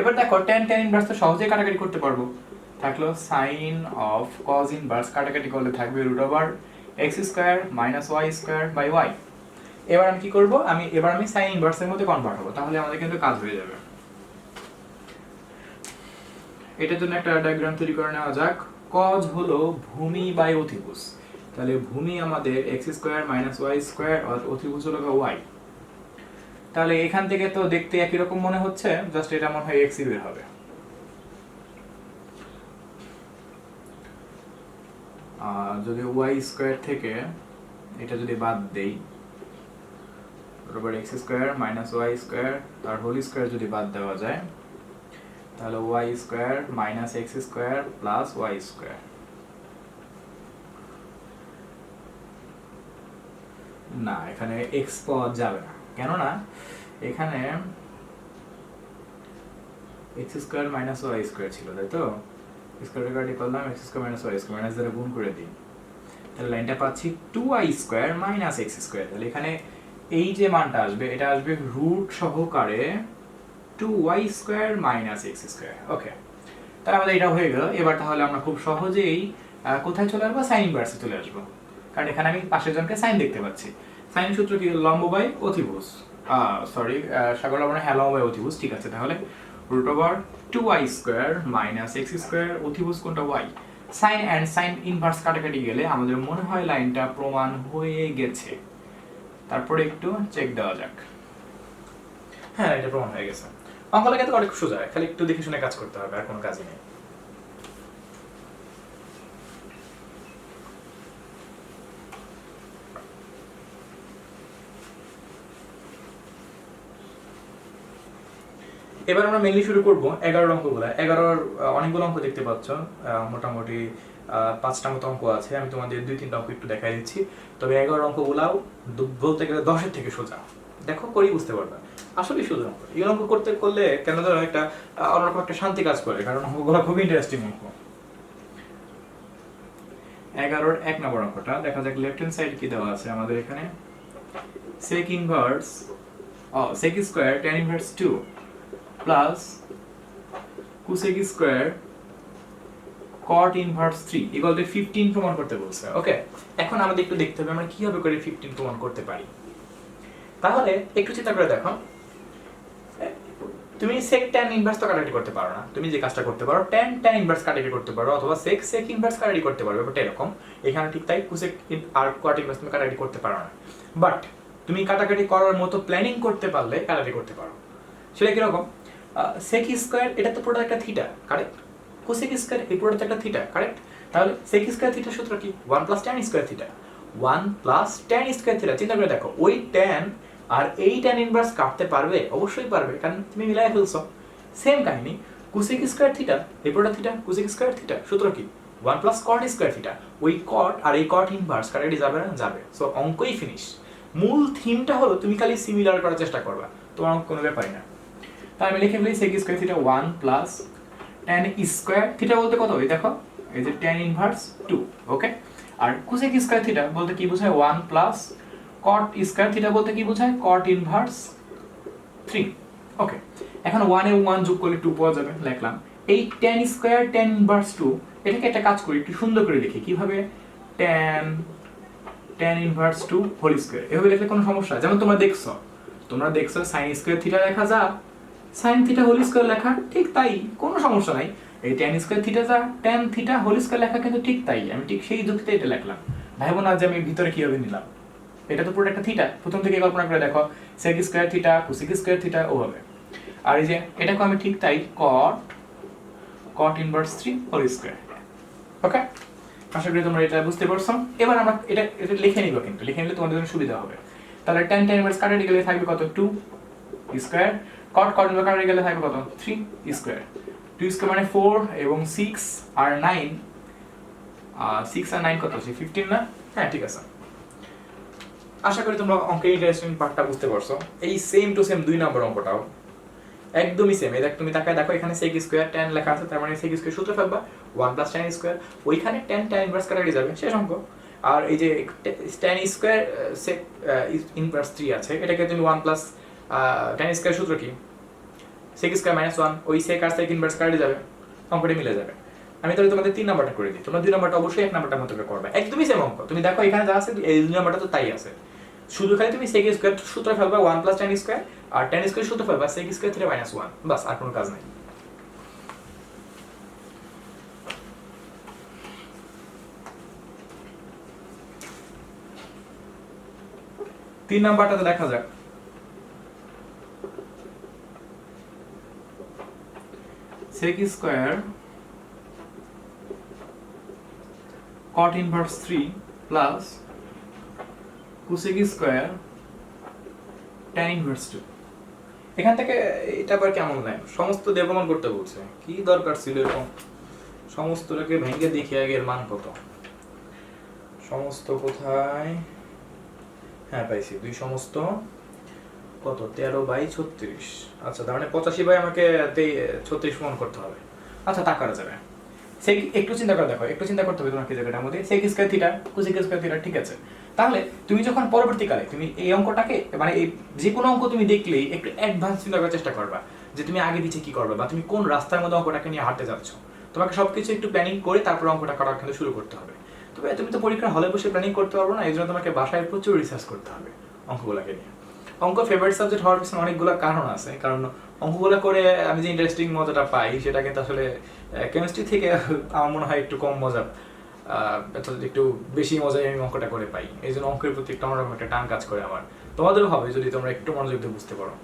এবার দেখো ট্যান ট্যান ইনভার্স তো সহজেই কাটাকাটি করতে পারবো। থাকলো সাইন অফ কজ ইনভার্স, কাটাকাটি করলে থাকবে root over x square minus y square by y. এবার আমি কি করব, এবার আমি সাইন ইনভার্সের মধ্যে কনভার্ট হবো, তাহলে আমাদের কিন্তু কাজ হয়ে যাবে। এটার জন্য একটা ডায়াগ্রাম তৈরি করে নেওয়া যাক। কজ হলো ভূমি বাই অতিভুজ, তাহলে ভূমি আমাদের x square minus y square আর অতিভুজ হলো ওয়াই। তাহলে এখান থেকে তো দেখতে একই রকম মনে হচ্ছে, জাস্ট এটা মনে হয় এক্সই বের হবে। যদি ওয়াই স্কোয়ার থেকে এটা যদি বাদ দেই, root x square minus y square আর হোল স্কোয়ার যদি বাদ দেওয়া যায়, তাহলে y square minus x square plus y square. না, এখানে এক্স পাওয়া যাবে না, কেননা এখানে x square minus y square ছিল, তাই তো? স্কোয়ার কাটি করলাম, x square minus y square, minus দ্বারা গুণ করে দিই, তাহলে লাইনটা পাচ্ছি two y square minus x square. তাহলে এখানে এই যে মানটা আসবে, এটা আসবে রুট সহকারে two y square minus x square. Okay, তাহলে আমাদের এটা হয়ে গেল। এবার তাহলে আমরা খুব সহজেই কোথায় চলে আসবো, সাইন ইনভার্সে চলে আসবো, কারণ এখানে আমি পাশের জনকে সাইন দেখতে পাচ্ছি। সাইন সূত্র কি, লম্ব বাই অতিভুজ, সরি সাগর লবণ, হ্যাঁ লম্ব বাই অতিভুজ। ঠিক আছে, তাহলে root over two y square minus x square, অতিভুজ কোনটা y. Sine and sine inverse কাটাকাটি গেলে আমাদের মনে হয় লাইনটা প্রমাণ হয়ে গেছে। তারপরে একটু চেক দেওয়া যাক। হ্যাঁ, এটা প্রমাণ হয়ে গেছে। অঙ্ক লেখা তো অনেক সোজা, খালি একটু দেখে শুনে কাজ করতে হবে, আর কোনো কাজই নেই। এবার আমরা মেনলি শুরু করবো 11 অঙ্কগুলো। 11 অনেকগুলো অঙ্ক দেখতে পাচ্ছ, মোটামুটি 5টা মতো অঙ্ক আছে। আমি তোমাদের 2-3টা অঙ্ক একটু দেখাই দিচ্ছি, তবে 11 অঙ্কগুলাও বলতে গেলে 10-এর থেকে সোজা। দেখো করেই বুঝতে পারবে, আসলে সোজা অঙ্ক। এই অঙ্ক করলে কেন ধরো একটা অন্যরকম একটা শান্তি কাজ করে, কারণ অঙ্কগুলো খুবই ইন্টারেস্টিং অঙ্ক। 11-র 1 নম্বর অঙ্কটা দেখা যাক। লেফট হ্যান্ড সাইড কি দেওয়া আছে আমাদের এখানে, sec inverse sec square tan inverse 2 plus cosec square cot inverse 3 equal to 15 প্রমাণ করতে বলছে। ওকে, এখন আমাদের একটু দেখতে হবে আমরা কিভাবে করে 15 প্রমাণ করতে পারি। তাহলে একটু চিন্তা করে দেখো, তুমি sec tan ইনভার্স তো কাটাকাটি করতে পারো না, তুমি যে কাজটা করতে পারো tan tan ইনভার্স কাটাকাটি করতে পারো, অথবা sec sec ইনভার্স কাটাকাটি করতে পারো। ব্যাপারটা এরকম, এখানে ঠিক তাই cosec আর cot ইনভার্স তুমি কাটাকাটি করতে পারো না, বাট তুমি কাটাকাটি করার মতো প্ল্যানিং করতে পারলে কাটাকাটি করতে পারো। সেটা কিরকম, sec স্কয়ার এটা তো পুরো একটা থিটা, কারেক্ট? cosec স্কয়ার এই পুরোটা একটা থিটা, কারেক্ট? তাহলে sec স্কয়ার থিটা সূত্র কি, 1 + tan square theta, 1 + tan square theta. চিন্তা করে দেখো, ওই tan আর এই tan ইনভার্স কাটতে পারবে? অবশ্যই পারবে, কারণ তুমি মিলাই ফেলছো। সেম কাহিনী cosec স্কয়ার থিটা এই পুরোটা থিটা, cosec স্কয়ার থিটা সূত্র কি, 1 + cot স্কয়ার থিটা। ওই cot আর এই cot ইনভার্স কাটাকাটি যাবে না? যাবে। সো অঙ্কই ফিনিশ। মূল থিমটা হলো তুমি খালি সিমিলার করার চেষ্টা করবা, তোমার অঙ্ক কোনো ব্যাপারই না। তাই আমি লিখে ফেলি sec square theta 1 + tan square theta বলতে কত, এই দেখো এই যে tan ইনভার্স 2। ওকে, আর cosec স্কয়ার থিটা বলতে কি বোঝায়, 1 + cot স্কয়ার থিটা বলতে কি বোঝায়, cot ইনভার্স 3। ওকে, এখন 1 এবং 1 যোগ করলে 2 পাওয়া যাবে, লিখলাম। এই tan স্কয়ার tan ইনভার্স 2 এটাকে একটা কাজ করি, একটু সুন্দর করে লিখি। কিভাবে, tan ইনভার্স 2 হোল স্কয়ার, এভাবে লিখলে কোনো সমস্যা? যেমন তোমরা দেখছো sin স্কয়ার থিটা লেখা যা, sin থিটা হোল স্কয়ার লেখা ঠিক তাই, কোনো সমস্যা নাই। এই tan স্কয়ার থিটা যা, tan থিটা হোল স্কয়ার লেখা কিন্তু ঠিক তাই, আমি ঠিক সেই যুক্তিতে এটা লিখলাম। ভাইবো না যে আমি ভিতরে কিভাবে নিলাম, এটা তো পুরো একটা থিটা। প্রথম থেকে কল্পনা করে দেখো, sec square theta cosec square theta ওভাবে। আর এই যে এটাকে আমি ঠিক তাই cot ইনভার্স 3 হোল স্কয়ার। ওকে, আশা করি তোমরা এটা বুঝতে পারছো। এবার আমরা এটা লিখে নিব, কিন্তু লিখে নিলে তোমাদের জন্য সুবিধা হবে। তাহলে tan tan ইনভার্স কাটাকাটি গেলে থাকবে কত 2 স্কয়ার, cot cot ইনভার্স কাটাকাটি গেলে থাকবে কত 3 স্কয়ার। 2 স্কয়ার মানে 4 এবং 6 আর 9 6 আর 9 কত আছে 15 না? হ্যাঁ ঠিক আছে। আশা করি তোমরা অঙ্কের ইন্টারেস্টিং পার্টটা বুঝতে পারছো। এই সেম টু সেম 2 নম্বর অঙ্কটাও একদমই সেম। এই দেখ তুমি তাকায় দেখো এখানে sec স্কয়ার tan লেখা আছে, তার মানে sec স্কয়ার সূত্র ফেলবা 1 + tan স্কয়ার, ওইখানে tan tan ইনভার্স কাটাকাটি যাবে শেষ অঙ্ক। আর এই যে tan স্কয়ার sec ইনভার্স 3 আছে, এটাকে তুমি 1 + tan স্কয়ার সূত্র কি sec স্কয়ার - 1, ওই sec আর sec ইনভার্স কাটাকাটি যাবে, অঙ্কটা মিলে যাবে। আমি তাহলে তোমাদের 3 নাম্বারটা করে দিই, তোমরা 2 নাম্বারটা অবশ্যই 1 নাম্বারটার মতো করে করবে, একদমই সেম অঙ্ক। তুমি দেখো এখানে যা আছে এই 2 নাম্বারটা তো তাই আছে, শুধু খালি তুমি sec স্কয়ার সূত্র ফেলবা 1 + tan স্কয়ার, আর tan স্কয়ার সূত্র ফেলবা sec স্কয়ার থিটা - 1, বাস, আর কোনো কাজ নাই। তিন নাম্বারটাতে দেখা যাক। sec square cot inverse 3 plus cosec square tan inverse 2। এখান থেকে এটা আবার কেমন লাগে, সমস্ত দিয়ে প্রমাণ করতে বলছে, কি দরকার ছিল এরকম সমস্তটাকে ভেঙে দেখি আগে এর মান কত। সমস্ত কোথায়, হ্যাঁ পাইছি, 2 সমস্ত কত 13/36। আচ্ছা তার মানে 85 আমাকে 36 প্রমাণ করতে হবে। আচ্ছা তা করা যাবে। সেই একটু চিন্তা করে দেখো, একটু চিন্তা করতে হবে তোমাকে জায়গাটার মধ্যে sec square theta cosec square theta, ঠিক আছে। তাহলে তুমি যখন পরবর্তীকালে তুমি এই অঙ্কটাকে মানে এই যে কোনো অঙ্ক তুমি দেখলেই একটু অ্যাডভান্স চিন্তা করার চেষ্টা করবা যে তুমি আগে পিছে কি করবে বা তুমি কোন রাস্তার মধ্যে অঙ্কটাকে নিয়ে হাঁটতে যাচ্ছ। তোমাকে সবকিছু একটু প্ল্যানিং করে তারপর অঙ্কটা করা কিন্তু শুরু করতে হবে। তবে তুমি তো পরীক্ষার হলে বসে প্ল্যানিং করতে পারবো না, এই জন্য তোমাকে বাসায় প্রচুর রিসার্চ করতে হবে অঙ্কগুলোকে নিয়ে। অঙ্ক ফেভারিট সাবজেক্ট হওয়ার পিছনে অনেকগুলো কারণ আছে, কারণ অঙ্কগুলো করে আমি যে ইন্টারেস্টিং মজাটা পাই সেটা কিন্তু আসলে কেমিস্ট্রি থেকে আমার মনে হয় একটু কম মজা, একটু বেশি মজায় আমি অঙ্কটা করে পাই। এই জন্য অঙ্কের প্রতি একটু অন্যরকম একটা টান কাজ করে আমার, তোমাদেরও হবে যদি তোমরা একটু মনোযোগ দিয়ে বুঝতে পারো।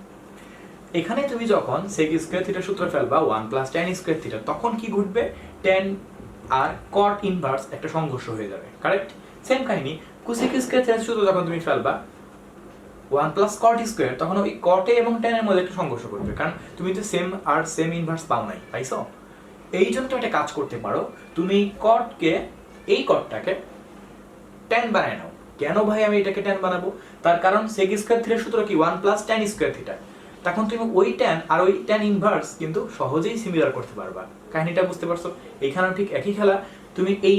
এখানে তুমি যখন sec স্কয়ার থিটা সূত্র ফেলবা 1 + tan স্কয়ার থিটা, তখন কি ঘটবে, tan আর cot ইনভার্স একটা সংঘর্ষ হয়ে যাবে, কারেক্ট। সেম কাহিনী cosec স্কয়ার থিটা সূত্র যখন তুমি ফেলবা 1 + cot স্কয়ার, তখন ওই cot এবং tan এর মধ্যে একটা সংঘর্ষ করবে, কারণ তুমি তো সেম আর সেম ইনভার্স পাও নাই, পাইছো। এই জন্য তুমি একটা কাজ করতে পারো, তুমি cot-কে এই cot-টাকে tan বানায় নাও। কেন ভাই আমি এটাকে tan বানাবো, তার কারণ sec স্কয়ার থিটার সূত্র কি 1 + tan স্কয়ার থিটা, তখন তুমি ওই tan আর ওই tan ইনভার্স কিন্তু সহজেই সিমিলার করতে পারবা। কাহিনীটা বুঝতে পারছো, এখানেও ঠিক একই খেলা, তুমি এই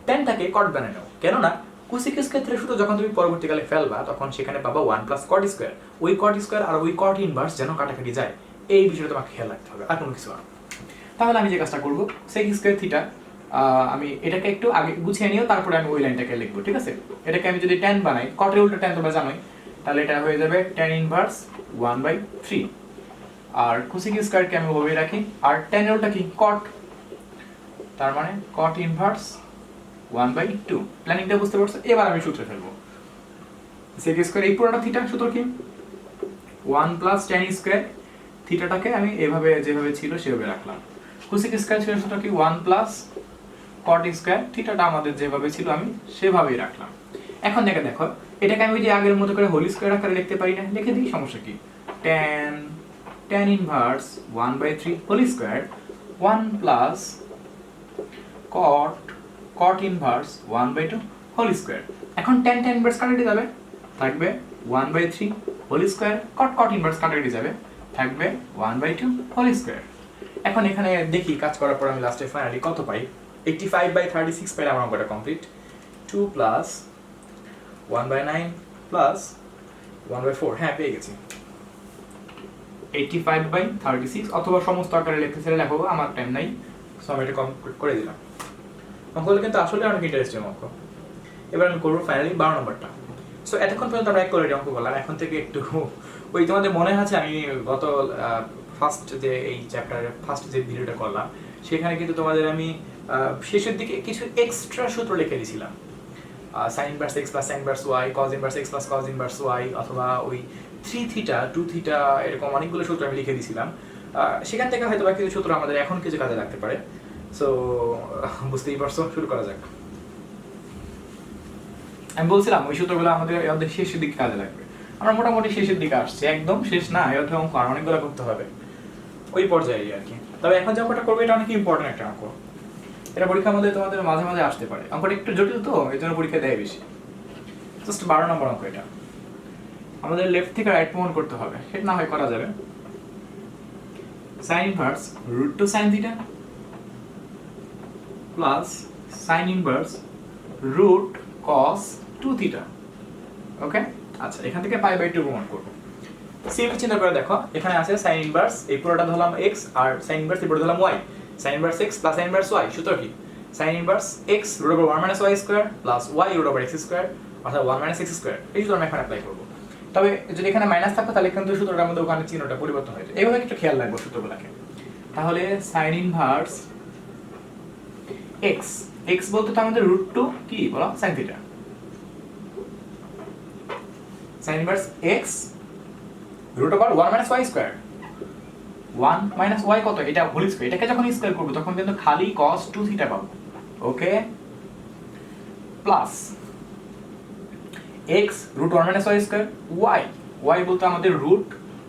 tanটাকে cot বানায় নাও, কেন না cosec স্কয়ার থিটার সূত্র যখন তুমি পরবর্তীকালে ফেলবা তখন সেখানে পাবা 1 + cot স্কয়ার, ওই cot স্কয়ার আর ওই cot ইনভার্স যেন কাটাকাটি যায়, এই বিষয়টা তোমাকে খেয়াল রাখতে হবে, আর কোনো কিছু না। তাহলে আমি যে কাজটা করবো sec স্কয়ার থিটা, আমি এটাকে একটু আগে গুছিয়ে নিও, তারপরে আমি ওই লাইনটাকে লিখবো, ঠিক আছে। এটাকে আমি যদি tan বানাই, cot এর উল্টো tan তোমরা জানোই, তাহলে এটা হয়ে যাবে tan ইনভার্স 1/3, আর cosec স্কয়ারকে আমি ওভাবে রাখি, আর tan এর উল্টা কি cot, তার মানে cot ইনভার্স 1/2। প্ল্যানিংটা বুঝতে পারছো। এবার আমি সূত্রে ফেলবো sec স্কয়ার, এই পুরোটা থিটা সূত্র কি 1 + tan স্কয়ার, থিটাটাকে আমি এভাবে যেভাবে ছিল সেভাবে রাখলাম। cosec স্কয়ার ছিল সূত্র কি 1 + cot স্কয়ার, থিটাটা আমাদের যেভাবে ছিল আমি সেভাবেই রাখলাম। এখন দেখো এটাকে আমি যে আগের মতো করে হোল স্কয়ার আকারে লিখতে পারি না, লিখে দিই, সমস্যা কি, tan inverse 1/3 whole square 1 + cot inverse 1/2 whole square. এখন tan ইনভার্স কাটাকাটি যাবে, থাকবে 1/3 হোল স্কয়ার, cot ইনভার্স কাটাকাটি যাবে, থাকবে 1/2 হোল স্কয়ার। এখন এখানে দেখি কাজ করার পর আমি লাস্টে ফাইনালি কত পাই, 85/36 পাইলে আমার অঙ্কটা কমপ্লিট। 2 + 1/9 + 1/4, হ্যাঁ পেয়ে গেছি 85/36, অথবা সমস্ত আকারে লিখতে চাইলে লেখো, আমার টাইম নাই, সো আমি এটা কমপ্লিট করে দিলাম। অঙ্কগুলো কিন্তু আসলে অনেক ইন্টারেস্টিং অঙ্ক। এবার আমি করবো ফাইনালি 12 নম্বরটা। সো এতক্ষণ পর্যন্ত আমরা এক কোয়ালিটি অঙ্ক করলাম, এখন থেকে একটু ওই তোমাদের মনে আছে আমি গত ফার্স্ট যে এই চ্যাপ্টারের ফার্স্ট যে ভিডিওটা করলাম সেখানে কিন্তু তোমাদের আমি শেষের দিকে কিছু এক্সট্রা সূত্র লিখে দিয়েছিলাম, sin inverse x + sin inverse y, cos inverse x + cos inverse y, অথবা ওই 3 থিটা 2 থিটা, এরকম অনেকগুলো সূত্র আমি লিখে দিয়েছিলাম। সেখান থেকে হয়তো বা কিছু সূত্র আমাদের এখন কিছু কাজে লাগতে পারে। সো বুঝতেই পারছো, শুরু করা যাক। আমি বলছিলাম ওই সূত্রগুলো আমাদের শেষের দিকে কাজে লাগবে। আমরা মোটামুটি শেষের দিকে আসছি, একদম শেষ না, এর অঙ্ক আর অনেকগুলো করতে হবে ওই পর্যায়ে আর কি। তবে এখন যে অঙ্কটা করবো এটা অনেক ইম্পর্টেন্ট একটা অঙ্ক, এটা পরীক্ষার মধ্যে তোমাদের মাঝে মাঝে আসতে পারে। অঙ্কটা একটু জটিল তো এই জন্য পরীক্ষা দেয় বেশি। জাস্ট 12 নম্বর অঙ্ক এটা, আমাদের লেফট থেকে রাইট প্রমাণ করতে হবে, সেটা না হয় করা যাবে। sin inverse root 2 sin theta plus sin inverse root cos 2 theta। ওকে, আচ্ছা এখান থেকে পাই বাই 2 প্রমাণ করব। সিম্পল চিন্তা করে দেখো, এখানে আছে sin ইনভার্স, এই পুরোটা ধরলাম x, আর sin ইনভার্স এই পুরোটা ধরলাম y। sin inverse x plus sin inverse y সূত্র কি? sin inverse x root over 1 minus y square plus y root over x square অর্থাৎ 1 minus x square। এই সূত্র আমরা এখন অ্যাপ্লাই করব। তবে যদি এখানে মাইনাস থাকতো তাহলে কিন্তু সূত্রটার মধ্যে ওখানে চিহ্নটা পরিবর্তন হয়ে যায়, এইভাবে একটু খেয়াল রাখবো সূত্রগুলোকে। তাহলে sin ইনভার্স x, x বলতে তো আমাদের রুট 2 কি বলো sin theta, sin inverse x root over 1 minus y square, 1 minus y কত, এটা হোল স্কয়ার, এটাকে যখন স্কয়ার করব তখন কিন্তু খালি cos 2 থিটা পাবো। ওকে, plus x root 1 minus y square, y, y বলতে আমাদের root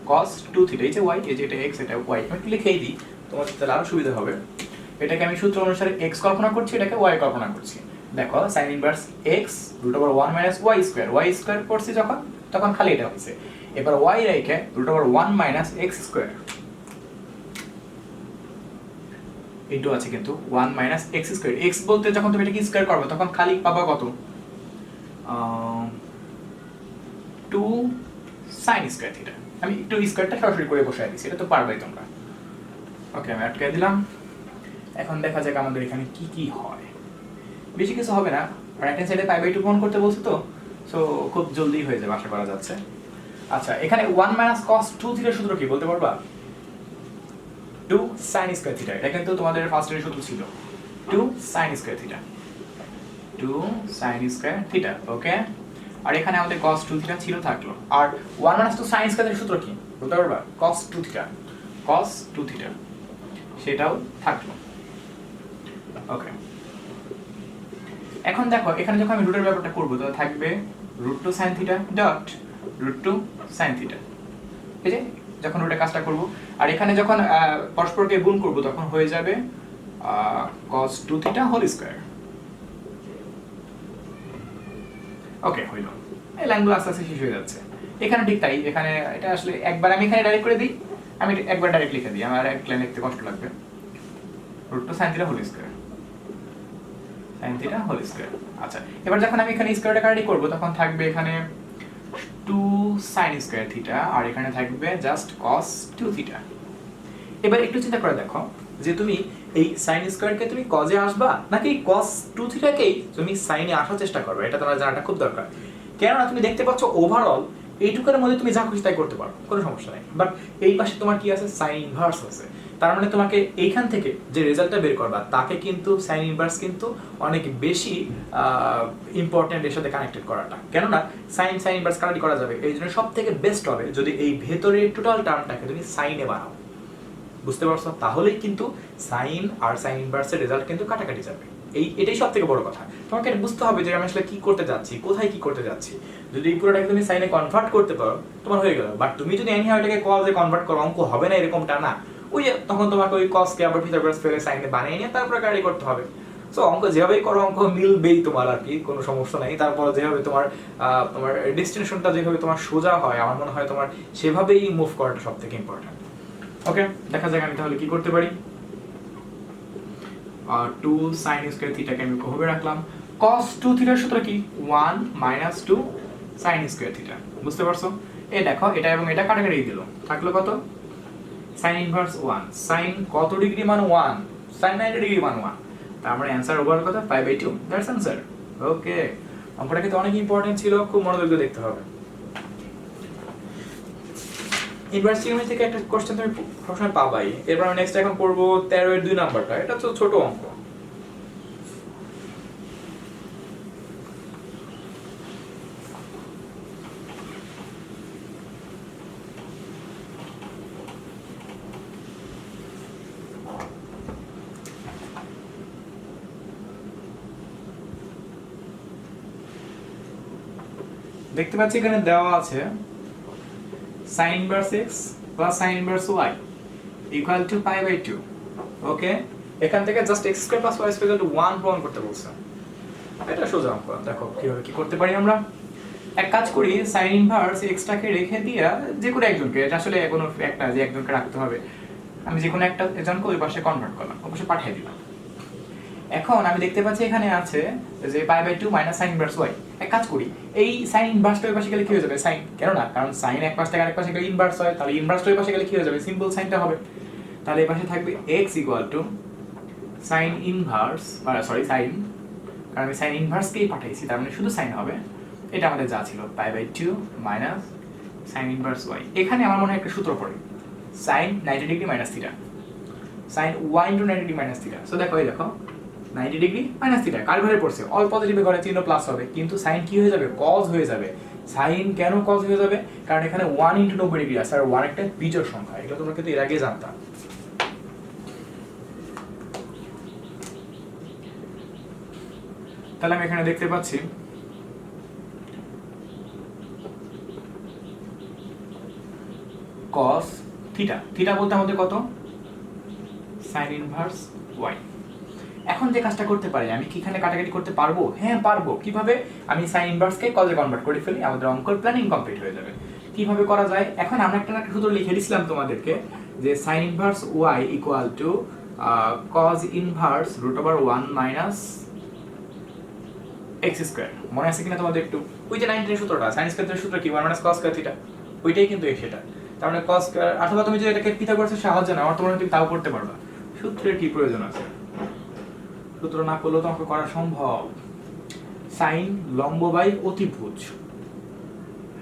cos 2 থিটা, এই যে y, এই যে এটা x এটা y, আমি একটু লিখেই দিই তোমাদের তাহলে আরো সুবিধা হবে। এটাকে আমি সূত্র অনুসারে x কল্পনা করছি, এটাকে y কল্পনা করছি। দেখো sin inverse x root over 1 minus y square, y square করছি যখন তখন খালি এটা হচ্ছে। এবার y রেখে root over 1 minus x square into আছে কিন্তু 1 minus x square, x বলতে যখন তুমি এটাকে স্কয়ার করবে তখন খালি পাবা কত 2 sin স্কয়ার থিটা। আমি একটু স্কয়ারটা সরাসরি করে বসাই দিছি, এটা তো পারবেই তোমরা। ওকে, আমি আটকে দিলাম। এখন দেখা যাক আমাদের এখানে কি কি হয়। বেশি কিছু হবে না, রাইট হ্যান্ড সাইডে পাই বাই 2 প্রমাণ করতে বলছি তো, সো খুব জলদি হয়ে যাবে আশা করা যাচ্ছে। আচ্ছা, এখানে 1 minus cos 2 থিটার সূত্র কি বলতে পারবা? 2 sin স্কয়ার থিটা, এটা কিন্তু তোমাদের ফার্স্ট ইয়ারের সূত্র ছিল, 2 sin square theta, 2 sin square theta. Okay, আর এখানে আমাদের cos 2 থিটা ছিল থাকলো, আর 1 minus 2 sin স্কয়ারের সূত্র কি বলতে পারবা? cos 2 থিটা, cos 2 থিটা সেটাও থাকলো। ওকে, এখন দেখো এখানে যখন আমি রুটের ব্যাপারটা করব তাহলে থাকবে √2 sin theta dot √2 sin theta, এই যে যখন রুটে কাজটা করব, আর এখানে যখন পরস্পরকে গুণ করব তখন হয়ে যাবে cos 2 থিটা হোল স্কয়ার। ওকে, হইল। এই লাইনগুলো আস্তে আস্তে শেষ হয়ে যাচ্ছে। এখানে ঠিক তাই, এখানে এটা আসলে একবার আমি এখানে ডাইরেক্ট করে দিই, আমি একবার ডাইরেক্ট লিখে দিই, আমার এক লাইন লিখতে কষ্ট লাগবে। √2 sin theta whole square, sin theta whole square. আচ্ছা, এবার যখন আমি এখানে স্কয়ারটা কাটাকাটি করব তখন থাকবে এখানে 2 sin স্কয়ার থিটা, আর এখানে থাকবে জাস্ট cos 2 থিটা। এবার একটু চিন্তা করে দেখো যে তুমি এই sin স্কয়ারকে তুমি cos এ আসবা নাকি cos 2 থিটাকেই তুমি sin এ আসার চেষ্টা করবে, এটা তোমার জানাটা খুব দরকার। কেননা তুমি দেখতে পাচ্ছ ওভারঅল এইটুকুর মধ্যে তুমি যা খুশি তাই করতে পারো, কোনো সমস্যা নেই। বাট এই পাশে তোমার কি আছে? sin ইনভার্স আছে। তার মানে তোমাকে এইখান থেকে যে রেজাল্টটা বের করবা তাকে কিন্তু sin ইনভার্স কিন্তু অনেক বেশি ইম্পর্টেন্ট এর সাথে কানেক্টেড করাটা, কেননা sin ইনভার্স কানেক্ট করা যাবে, এই জন্য সবথেকে বেস্ট হবে যদি এই ভেতরের টোটাল টার্মটাকে তুমি sin এ বানাও। বুঝতে পারছো? তাহলেই কিন্তু sin আর sin ইনভার্সের রেজাল্ট কিন্তু কাটাকাটি যাবে। এটাই সবথেকে বড় কথা। তোমাকে বুঝতে হবে যে আমি আসলে কি করতে যাচ্ছি, কোথায় কি করতে যাচ্ছি। যদি এই পুরোটাকে তুমি sin এ কনভার্ট করতে পারো তোমার হয়ে গেল। বাট তুমি যদি এনিহাউ এটাকে cos এ কনভার্ট করো, অঙ্ক হবে না এরকমটা না। ওই তখন তোমাকে ওই cos কে আবার পিথাগোরাস ফেলে sin এ বানিয়ে নিয়ে তারপরে কাটাকাটি করতে হবে। সো অঙ্ক যেভাবেই করো অঙ্ক মিলবেই তোমার, আর কি কোনো সমস্যা নাই। তারপর যেভাবে তোমার তোমার ডেস্টিনেশনটা যেভাবে তোমার সোজা হয়, আমার মনে হয় তোমার সেভাবেই মুভ করাটা সবথেকে ইম্পর্টেন্ট। ওকে, দেখা যাক আমি তাহলে কি করতে পারি। 2 sin স্কয়ার থিটাকে আমি কোভাবে রাখলাম, cos 2 থিটার সূত্র কি? 1 minus 2 sin স্কয়ার থিটা। বুঝতে পারছো? এই দেখো এটা এবং এটা কাটাকাটি দিল, থাকলো কত? sin ইনভার্স 1, sin কত ডিগ্রি মান 1, sin 90 ডিগ্রি মান 1, তার মানে অ্যানসার ওভারঅল কত? 5/2, দ্যাটস অ্যানসার। ওকে, অঙ্কটা কিন্তু অনেক ইম্পর্টেন্ট ছিল, খুব মনোযোগ দিয়ে দেখতে হবে। ইনভার্স ট্রিগোনোমেট্রি থেকে একটা কোশ্চেন তুমি সবসময় পাবাই। এরপর আমি নেক্সট এখন করব 13 এর 2 নাম্বারটা, এটা তো ছোট অঙ্ক। দেখতে পাচ্ছি এখানে দেওয়া আছে sin inverse x plus sin inverse y equal to pi by 2. ওকে, এখান থেকে just x square plus y square equal to 1 প্রমাণ করতে বলছে। এটা সোজা অঙ্ক। দেখো কিভাবে কি করতে পারি আমরা। এক কাজ করি, sin ইনভার্স x টাকে রেখে দিয়া যে কোনো একজনকে, এটা আসলে কোনো একটা যে একজনকে রাখতে হবে, আমি যে কোনো একটা একজনকে ওই পাশে কনভার্ট করলাম, ওই পাশে পাঠিয়ে দিলাম। এখন আমি দেখতে পাচ্ছি এখানে আছে যে pi by 2 minus sin inverse y। এক কাজ করি, এই sin ইনভার্সটা ওই পাশে গেলে কি হয়ে যাবে sin, কেন না, কারণ sin এক পাশ থেকে আরেক পাশে গেলে ইনভার্স হয়, তাহলে ইনভার্সটা ওই পাশে গেলে কি হয়ে যাবে, সিম্পল সাইনটা হবে। তাহলে এই পাশে থাকবে x equal two sin inverse, sorry sin, কারণ আমি sin ইনভার্সকেই পাঠাইছি, তার মানে শুধু sin হবে। এটা আমাদের যা ছিল pi by 2 minus sin inverse y। এখানে আমার মনে হয় একটা সূত্র পড়ে, sin 90 degree minus theta, sin y into 90 degree minus theta. So দেখো, এই দেখো 90 ডিগ্রি মাইনাস থিটা কার ঘরে পড়ছে, অল পজিটিভে ঘরে চিহ্ন প্লাস হবে, কিন্তু sin কি হয়ে যাবে, cos হয়ে যাবে। sin কেন cos হয়ে যাবে, কারণ এখানে 1 ইনটু 90 ডিগ্রি আছে, আর 1 একটা বিজোড় সংখ্যা, এটা তোমরা কিন্তু এর আগে জানতা। তাহলে আমি এখানে দেখতে পাচ্ছি cos থিটা, থিটা বলতে আমাদের কত, sin ইনভার্স y। এখন যে কাজটা করতে পারি, আমি কি এখানে কাটাকাটি করতে পারবো? হ্যাঁ পারবো। কিভাবে? আমি sin ইনভার্সকে cos-এ কনভার্ট করে ফেলি, আমাদের অঙ্কের প্ল্যানিং কমপ্লিট হয়ে যাবে। কিভাবে করা যায়? এখন আমরা একটা সূত্র লিখে দিয়েছিলাম তোমাদেরকে, যে sin inverse y equal to cos inverse √1 minus x square. মনে আছে কিনা তোমাদের একটু? ওই যে 90 এর সূত্রটা, sin স্কয়ারের সূত্র কি, 1 মাইনাস cos স্কয়ার থিটা, ওইটাই কিন্তু সেটা। তার মানে cos স্কয়ার, অথবা তুমি যদি এটাকে পিথাগোরাসের সাহায্যে নাও, তোমার তুমি তাও করতে পারবা। সূত্রের কি প্রয়োজন আছে? সূত্র না করলেও তো অঙ্ক করা সম্ভব। sin লম্ব বাই অতিভুজ,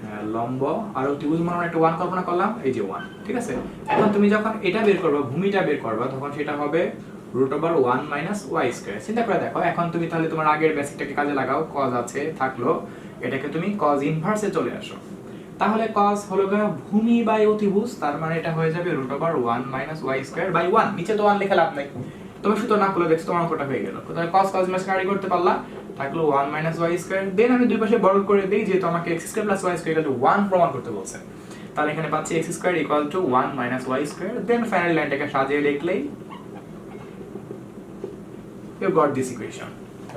হ্যাঁ লম্ব আর অতিভুজ মানে একটা 1 কল্পনা করলাম, এই যে 1, ঠিক আছে। এখন তুমি যখন এটা বের করবা, ভূমিটা বের করবা, তখন সেটা হবে √1 মাইনাস y স্কয়ার। চিন্তা করে দেখো, এখন তুমি তাহলে তোমার আগের বেসিকটাকে কাজে লাগাও, cos আছে থাকলো, এটাকে তুমি cos ইনভার্সে চলে আসো। তাহলে cos হলো ভূমি বাই অতিভুজ, তার মানে এটা হয়ে যাবে √1 মাইনাস y স্কয়ার বাই 1। নিচে তো 1 লেখা লাভ নাই, তুমি সূত্র না করলে দেখছো তোমার অঙ্কটা হয়ে গেল। তাহলে cos ইনভার্স কাটি করতে পারলা, থাকলো 1 মাইনাস y স্কয়ার। দেন আমি দুই পাশে বর্গ করে দেই, যেহেতু আমাকে x square plus y square equal to 1 প্রমাণ করতে বলছে। তাহলে এখানে পাচ্ছি x square equal to 1 minus y square. Then final লাইনটাকে সাজিয়ে লিখলেই you got this equation.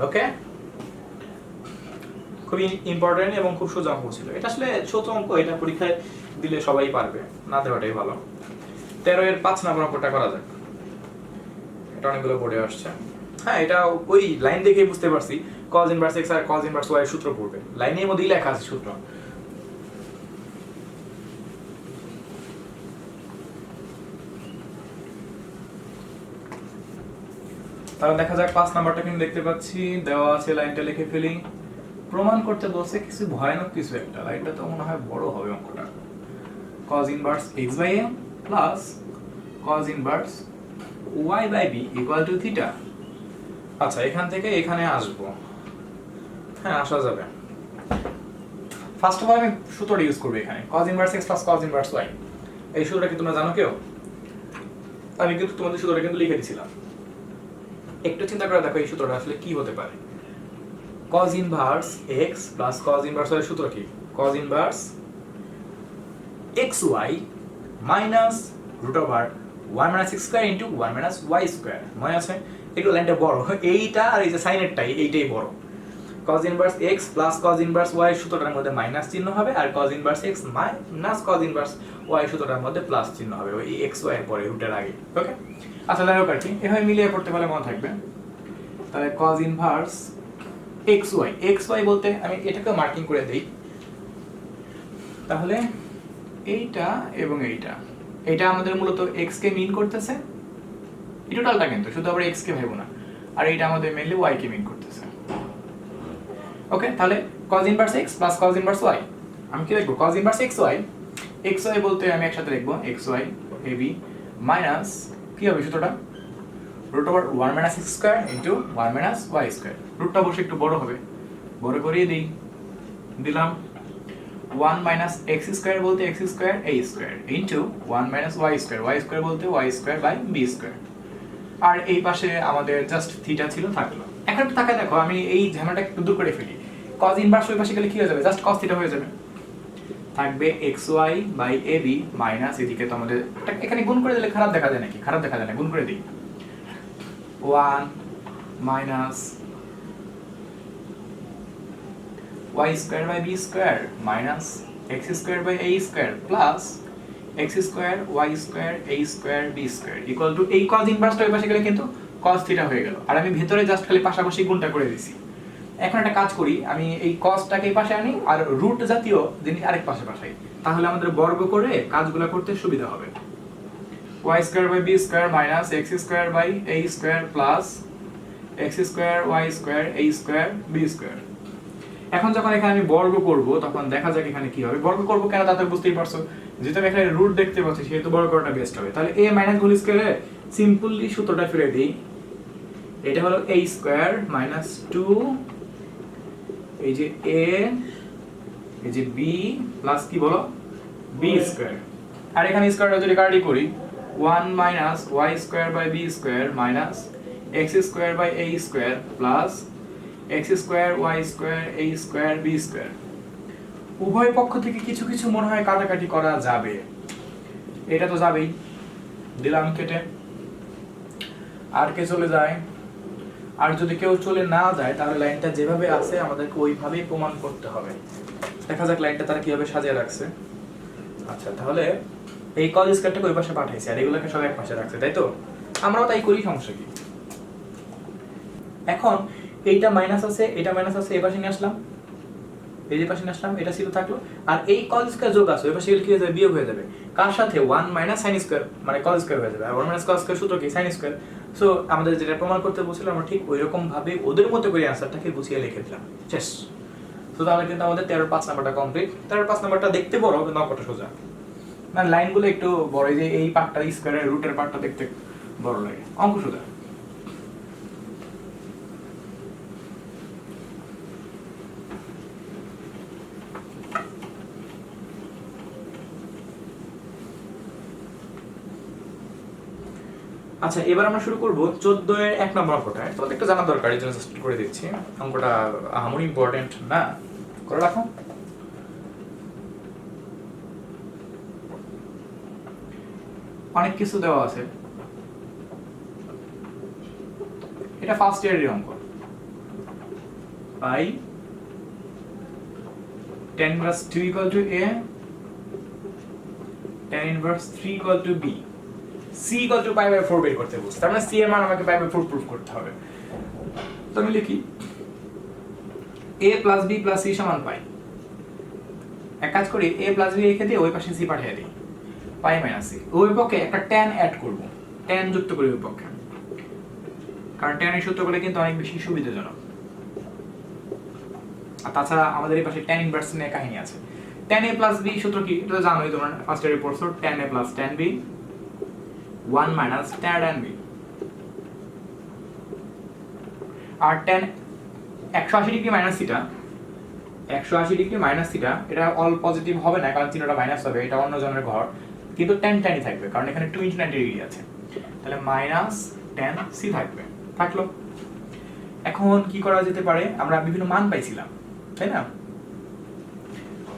ওকে, খুবই ইম্পর্টেন্ট এবং খুব সোজা অঙ্ক ছিল এটা। আসলে ছোট অঙ্ক, এটা পরীক্ষায় দিলে সবাই পারবে, না দেওয়াটাই ভালো। 13 এর 5 নম্বর অঙ্কটা করা যাক। এটা অনেকগুলো বোর্ডে আসছে। হ্যাঁ, এটা ওই লাইন দেখেই বুঝতে পারছি cos ইনভার্স x আর cos ইনভার্স y এর সূত্র পড়বে, লাইনের মধ্যেই লেখা আছে সূত্র। তাহলে দেখা যাক 5 নাম্বারটা কিন্তু দেখতে পাচ্ছি দেওয়া আছে, লাইনটা লিখে ফেলি। প্রমাণ করতে বলছে কিছু ভয়ানক কিছু একটা, লাইনটা তো মনে হয় বড় হবে অঙ্কটা। cos inverse x by m plus cos inverse y by b equal to theta. আচ্ছা, এখান থেকে এখানে আসবো, হ্যাঁ আসা যাবে। ফার্স্ট অফ অল আমি সূত্রটা ইউজ করব এখানে, cos inverse x plus cos inverse y। এই সূত্রটা কি তোমরা জানো কেউ? আমি কিন্তু তোমাদের সূত্রটা কিন্তু লিখে দিয়েছিলাম। একটু চিন্তা করে দেখো এই সূত্রটা আসলে কি হতে পারে। cos inverse x plus cos inverse y এর সূত্র কি? cos inverse xy minus √1 minus x square into 1 minus y square. মনে আছে? একটু লাইনটা বড়, এইটা আর এই যে সাইনেরটাই, এইটাই বড়। cos inverse x plus cos inverse y সূত্রটার মধ্যে মাইনাস চিহ্ন হবে, আর cos inverse x minus cos inverse y সূত্রটার মধ্যে প্লাস চিহ্ন হবে, ওই x y এর পরে রুটের আগে। ওকে, আচ্ছা দেখো আর কি, এভাবে মিলিয়ে পড়তে পারলে মনে থাকবে। তাহলে cos ইনভার্স xy বলতে আমি এটাকে মার্কিং করে দেই। তাহলে এইটা এবং এইটা আমাদের মূলত x কে মিন করতেছে, এই টোটালটা কিন্তু শুধু আবার x কে ভাববো না, আর এইটা আমাদের মেইনলি y কে মিন করতেছে। ওকে, তাহলে cos inverse x plus cos inverse y, আমি কি লিখবো? cos ইনভার্স xy বলতে আমি একসাথে লিখবো xy ab মাইনাস কি হবে সূত্রটা, √1 minus x square into 1 minus y square. রুটটা বসে একটু বড় হবে, বড় করিয়ে দেই, দিলাম 1 মাইনাস x স্কয়ার বলতে x square a square into 1 minus y square বলতে y square by b square. আর এই পাশে আমাদের জাস্ট থিটা ছিল, থাকলো। এখন একটু তাকায় দেখো, আমি এই ঝামেলাটা একটু দূর করে ফেলি। cos ইনভার্স ওই পাশে গেলে কি হয়ে যাবে? জাস্ট cos থিটা হয়ে যাবে। থাকবে xy বাই ab মাইনাস এদিকে তো আমাদের এখানে গুণ করে দিলে খারাপ দেখা যায় নাকি? খারাপ দেখা যায় না, গুণ করে দিই 1 minus y square by b square minus x square by a square plus x square y square a square b square equal to এই cos ইনভার্সটা ওই পাশে গেলে কিন্তু cos থিটা হয়ে গেল। আর আমি ভেতরে জাস্ট খালি পাশাপাশি গুণটা করে দিছি। এখন একটা কাজ করি, আমি এই cosটাকে এই পাশে আনি আর রুট জাতীয় জিনিস আরেক পাশে বসাই, তাহলে আমাদের বর্গ করে কাজগুলো করতে সুবিধা হবে। y square by b square minus x square by a square plus x square y square a square b square. এখন যখন এখানে আমি বর্গ করব তখন দেখা যাক এখানে কি হবে। বর্গ করব কেন তাতে বুঝতেই পারছো, যেহেতু আমি এখানে রুট দেখতে পাচ্ছি সেহেতু বর্গ করাটা বেস্ট হবে। তাহলে a মাইনাস হোল স্কয়ারে সিম্পলি সূত্রটা ফিরে দিই, এটা হলো a স্কয়ার মাইনাস 2 এই যে a এই যে b প্লাস কি বলো b স্কয়ার। আর এখানে স্কয়ারটা যদি কাটি করি 1 minus y square by b square minus x square by a square plus x square y square a square b square. উভয় পক্ষ থেকে কিছু কিছু মনে হয় কাটাকাটি করা যাবে, এটা তো যাবেই, দিলাম কেটে। আর কে চলে যায়? আর যদি কেউ চলে না যায় তাহলে লাইনটা যেভাবে আছে আমাদেরকে ওইভাবেই প্রমাণ করতে হবে। দেখা যাক লাইনটা তারা কিভাবে সাজিয়ে রাখছে। আচ্ছা, তাহলে এই cos স্কয়ারটাকে ওই পাশে পাঠাইছে আর এগুলোকে সব এক পাশে রাখছে, তাই তো? আমরাও তাই করি, সমস্যা কি? এখন এইটা মাইনাস আছে, এটা মাইনাস আছে, এই পাশে নিয়ে আসলাম, এই যে পাশে নিয়ে আসলাম, এটা ছিল থাকলো। আর এই cos স্কয়ার যোগ আছে ওই পাশে গেলে কি হয়ে যাবে? বিয়োগ হয়ে যাবে। কার সাথে? 1 মাইনাস sin স্কয়ার মানে cos স্কয়ার হয়ে যাবে। আর 1 মাইনাস cos স্কয়ার সূত্র কি? sin square. সো আমাদের যেটা প্রমাণ করতে বলছিলাম আমরা ঠিক ওইরকম ভাবে ওদের মতো করে আনসারটাকে গুছিয়ে লিখে দিলাম। শেষ। তো তাহলে কিন্তু আমাদের 13-5 নাম্বারটা কমপ্লিট। 13-5 নাম্বারটা দেখতে বড় কিন্তু অঙ্কটা সোজা। মানে লাইনগুলো একটু বড়, এই যে এই পার্টটা স্কয়ারের রুটের পার্টটা দেখতে বড় লাগে, অঙ্ক সোজা। আচ্ছা, এবার আমরা শুরু করব 14 এর 1 নম্বর অঙ্কটা। তোমাদের একটু জানা দরকার, এই জন্য জাস্ট করে দিচ্ছি। অঙ্কটা আহামরি ইম্পর্টেন্ট না, করে রাখো। অনেক কিছু দেওয়া আছে, এটা ফার্স্ট ইয়ারের অঙ্ক। পাই tan inverse 2 equal to a, tan inverse 3 equal to b, c equal to pi by 4 বের করতে বলছে। তার মানে c এর মান আমাকে pi by 4 প্রুফ করতে হবে। তো আমি লিখি a plus b plus c সমান পাই। এক কাজ করি, a plus b রেখে দিয়ে ওই পাশে c পাঠিয়ে দিই, pi minus c। ওই পক্ষে একটা tan অ্যাড করব, tan যুক্ত করি ওই পক্ষে, কারণ tan এর সূত্র করলে কিন্তু অনেক বেশি সুবিধাজনক। আর তাছাড়া আমাদের এই পাশে tan ইনভার্স নিয়ে কাহিনী আছে। tan a plus b সূত্র কি? এটা তো জানোই তোমরা, ফার্স্ট ইয়ারে পড়ছো। tan a plus tan b 1 minus tan b। R tan 180 degree minus theta, 180 degree minus theta, এটা অল পজিটিভ হবে না কারণ চিহ্নটা মাইনাস হবে, এটা অন্য জনের ঘর, কিন্তু tan tan থাকবে কারণ এখানে 2 × 90 ডিগ্রি আছে। তাহলে মাইনাস tan c থাকবে, থাকলো। এখন কি করা যেতে পারে? আমরা বিভিন্ন মান পাইছিলাম, তাই না?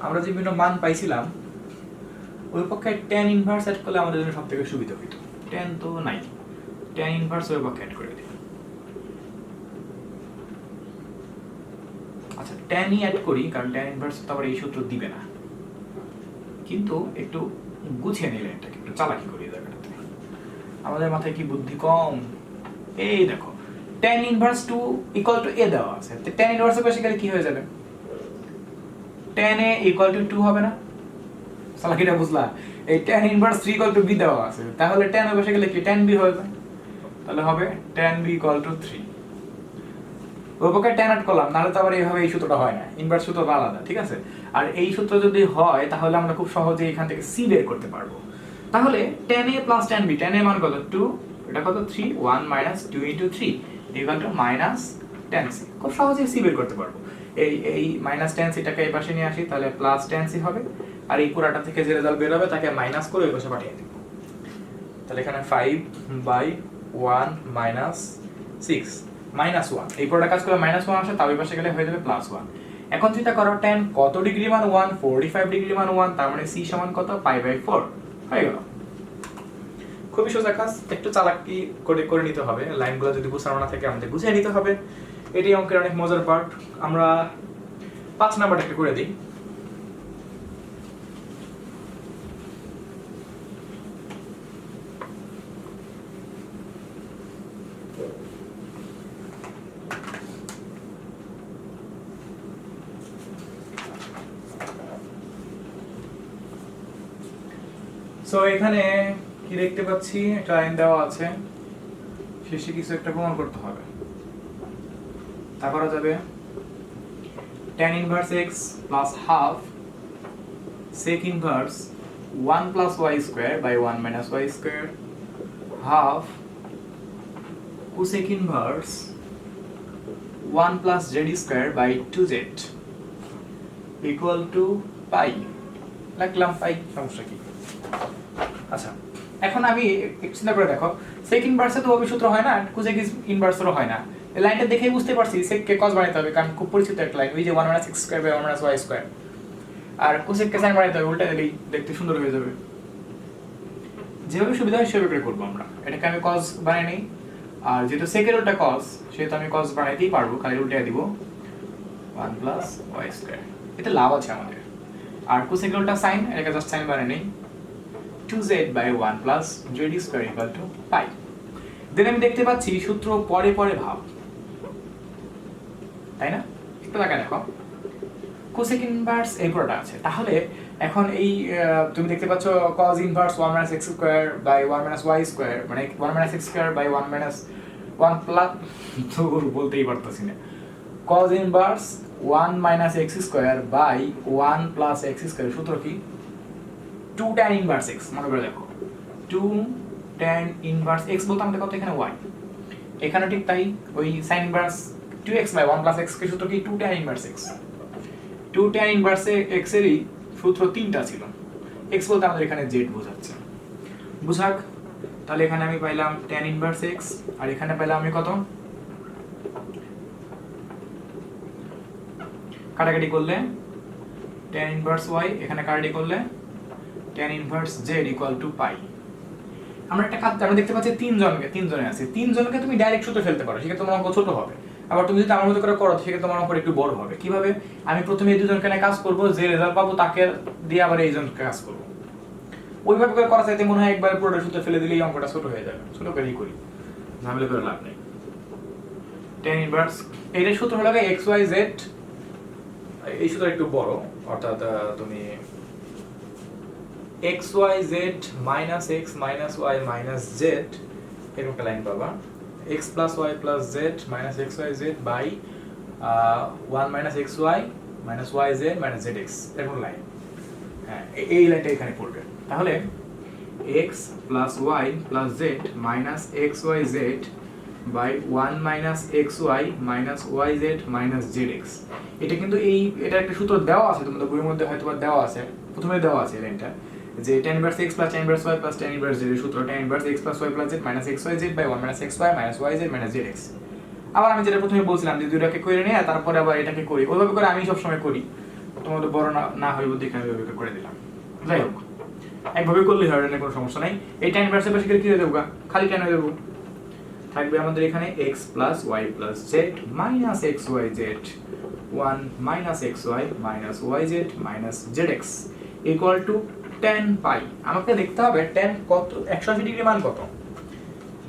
আমরা যে বিভিন্ন মান পাইছিলাম ওই পক্ষে tan ইনভার্স অ্যাড করলে আমাদের জন্য সবথেকে সুবিধা হতো। tan তো নাই, tan ইনভার্স ওই পক্ষে অ্যাড করে দিই। আচ্ছা, tan ই অ্যাড করি কারণ tan ইনভার্স তো আবার এই সূত্র দিবে না, কিন্তু একটু গুছিয়ে নিলে এটাকে একটু চালাকি করি জায়গাটাতে। আমাদের মাথায় কি বুদ্ধি কম? এই দেখো tan inverse 2 equal to a দেওয়া আছে, তো tan ইনভার্স এর পাশে গেলে কি হয়ে যাবে? tan a ইকুয়াল টু 2 হবে না? চালাকিটা বুঝলা? এই tan inverse 3 equal to b দেওয়া আছে, তাহলে tan এর পাশে গেলে কি tan b হয়ে যায়, তাহলে হবে tan b ইকুয়াল টু 3। ওই পক্ষে tan অ্যাড করলাম, নাহলে তো আবার এইভাবে এই সূত্রটা হয় না, ইনভার্স সূত্রটা আলাদা, ঠিক আছে? আর এই সূত্র যদি হয় তাহলে আমরা খুব সহজেই এখান থেকে c বের করতে পারবো। তাহলে tan a plus tan b, tan a মান কত? 2, এটা কত? 3, 1 minus 2 into 3 equal to minus tan c। খুব সহজেই c বের করতে পারবো। এই মাইনাস tan c টাকে এই পাশে নিয়ে আসি, তাহলে প্লাস tan c হবে। আর এই পুরাটা থেকে যে রেজাল্ট বের হবে তাকে মাইনাস করে ওই পাশে পাঠিয়ে দেব। তাহলে এখানে 5/1 minus 6 minus 1, এই পুরোটা কাজ করে minus 1 আসে, তার ওই পাশে গেলে হয়ে যাবে +1। এখন চিন্তা করো tan কত ডিগ্রি মান 1, 45 ডিগ্রি মান 1, তার মানে c সমান কত π/4 হয়ে গেল। খুবই সোজা কাজ, একটু চালাকি করে নিতে হবে, লাইনগুলো যদি গুছানো না থাকে আমাদের গুছিয়ে নিতে হবে। এটি অঙ্কের অনেক মজার পার্ট। আমরা 5 নাম্বারটা একটু করে দিই। সো এখানে কি দেখতে পাচ্ছি, একটা লাইন দেওয়া আছে, শেষে কিছু একটা প্রমাণ করতে হবে। তা করা যাবে tan inverse x plus half sec inverse 1 plus y square by 1 minus y square half cosec inverse 1 plus z square by 2z equal to pi। লিখলাম পাই, সমস্যা কি? আচ্ছা, এখন আমি একটু চিন্তা করে দেখো, sec inverse তো ওই সূত্র হয় না, cosec inverse ও হয় না। এই লাইনটা দেখেই বুঝতে পারছি sec কে cos বানাইতে হবে, কারণ খুব পরিচিত একটা লাইন, ওই যে 1 minus x square by 1 minus y square। R cosec K sin বানাইতে হবে, উল্টা দিলেই দেখতে সুন্দর হয়ে যাবে। যেভাবে সুবিধা হয় সেভাবে করে করব আমরা। এটাকে আমি cos বানাই নেই, আর যেহেতু sec এর উল্টা cos, সেহেতু আমি cos বানাইতেই পারবো, খালি উল্টা দিব 1 plus y square। এতে লাভ আছে আমাদের। আর cosec এর উল্টা sin, এটাকে জাস্ট sin বানাই নেই 2z by 1 plus z square equal to pi। দেন আমি দেখতে পাচ্ছি সূত্র পরে পরে ভাব, তাই না? একটু তাকায় দেখো, cosec ইনভার্স এই পুরোটা আছে, তাহলে এখন এই তুমি দেখতে পাচ্ছ cos inverse 1 minus x square by 1 minus y square, মানে 1 minus x square by 1 minus 1 plus তো বলতেই পারতাছি না, cos inverse 1 minus x square by 1 plus x square সূত্র কি? 2 tan inverse x, মনে করে দেখো 2 tan inverse x বলতে আমাদের কত এখানে y, এখানে ঠিক তাই, ওই sin inverse 2x by 1 plus x কে সূত্র কি? 2 tan inverse x। 2 tan inverse x এরই সূত্র তিনটা ছিল, x বলতে আমাদের এখানে z বোঝাচ্ছে, বুঝাক। তাহলে এখানে আমি পাইলাম tan inverse x, আর এখানে পাইলাম আমি কত? কাটাকাটি করলে tan inverse y, এখানে কাটাকাটি করলে tan inverse z equal to pi। আমরা একটা কাজ আমরা দেখতে পাচ্ছি তিনজনে আছে, তিনজনকে তুমি ডাইরেক্ট সূত্র ফেলতে পারো, সেক্ষেত্রে তোমার অঙ্ক ছোট হবে। আবার তুমি যদি আমার মতো করে করো, সেক্ষেত্রে তোমার অঙ্ক একটু বড় হবে। কিভাবে? আমি প্রথমে এই দুজনকে নিয়ে কাজ করব, যে রেজাল্ট পাবো তাকে দিয়ে আবার এই জনকে কাজ করব। ওইভাবে করে করা চাইতে মনে হয় একবার পুরোটা সূত্র ফেলে দিলেই অঙ্কটা ছোট হয়ে যাবে। ছোট করেই করি, ঝামেলা করে লাভ নেই। tan inverse এইটার সূত্র হলো x y z, এই সূত্র একটু বড়, অর্থাৎ তুমি x y z minus x minus y minus z এরকম একটা লাইন পাবা, x plus y plus z minus x y z by 1 minus x y minus y z minus z x এরকম লাইন। হ্যাঁ, এই লাইনটা এখানে পড়বে। তাহলে x plus y plus z minus x y z by 1 minus x y minus y z minus z x। এটা কিন্তু এটা একটা সূত্র দেওয়া আছে, তোমাদের বইয়ের মধ্যে হয়তো দেওয়া আছে, প্রথমে দেওয়া আছে লাইনটা, যে tan inverse x plus tan inverse y plus tan inverse z এর সূত্র tan inverse x plus y plus z minus x y z by 1 minus x y minus y z minus z x। আবার আমি যেটা প্রথমে বলছিলাম যে দুইটাকে করে নিয়ে তারপরে আবার এটাকে করি, ওইভাবে করে আমি সব সময় করি, তোমাদের বড় না হইব দেখে আমি ওইভাবে করে দিলাম। যাই হোক, একভাবে করলেই হয়, না কোনো সমস্যা নাই। এই tan inverse এর পাশে কি হয়ে যাবে? খালি tan হয়ে যাবে। থাকবে আমাদের এখানে x plus y plus z minus x y z 1 minus x y minus y z minus z x equal to tan pi। আমাকে দেখতে হবে tan কত, 180 ডিগ্রি মান কত,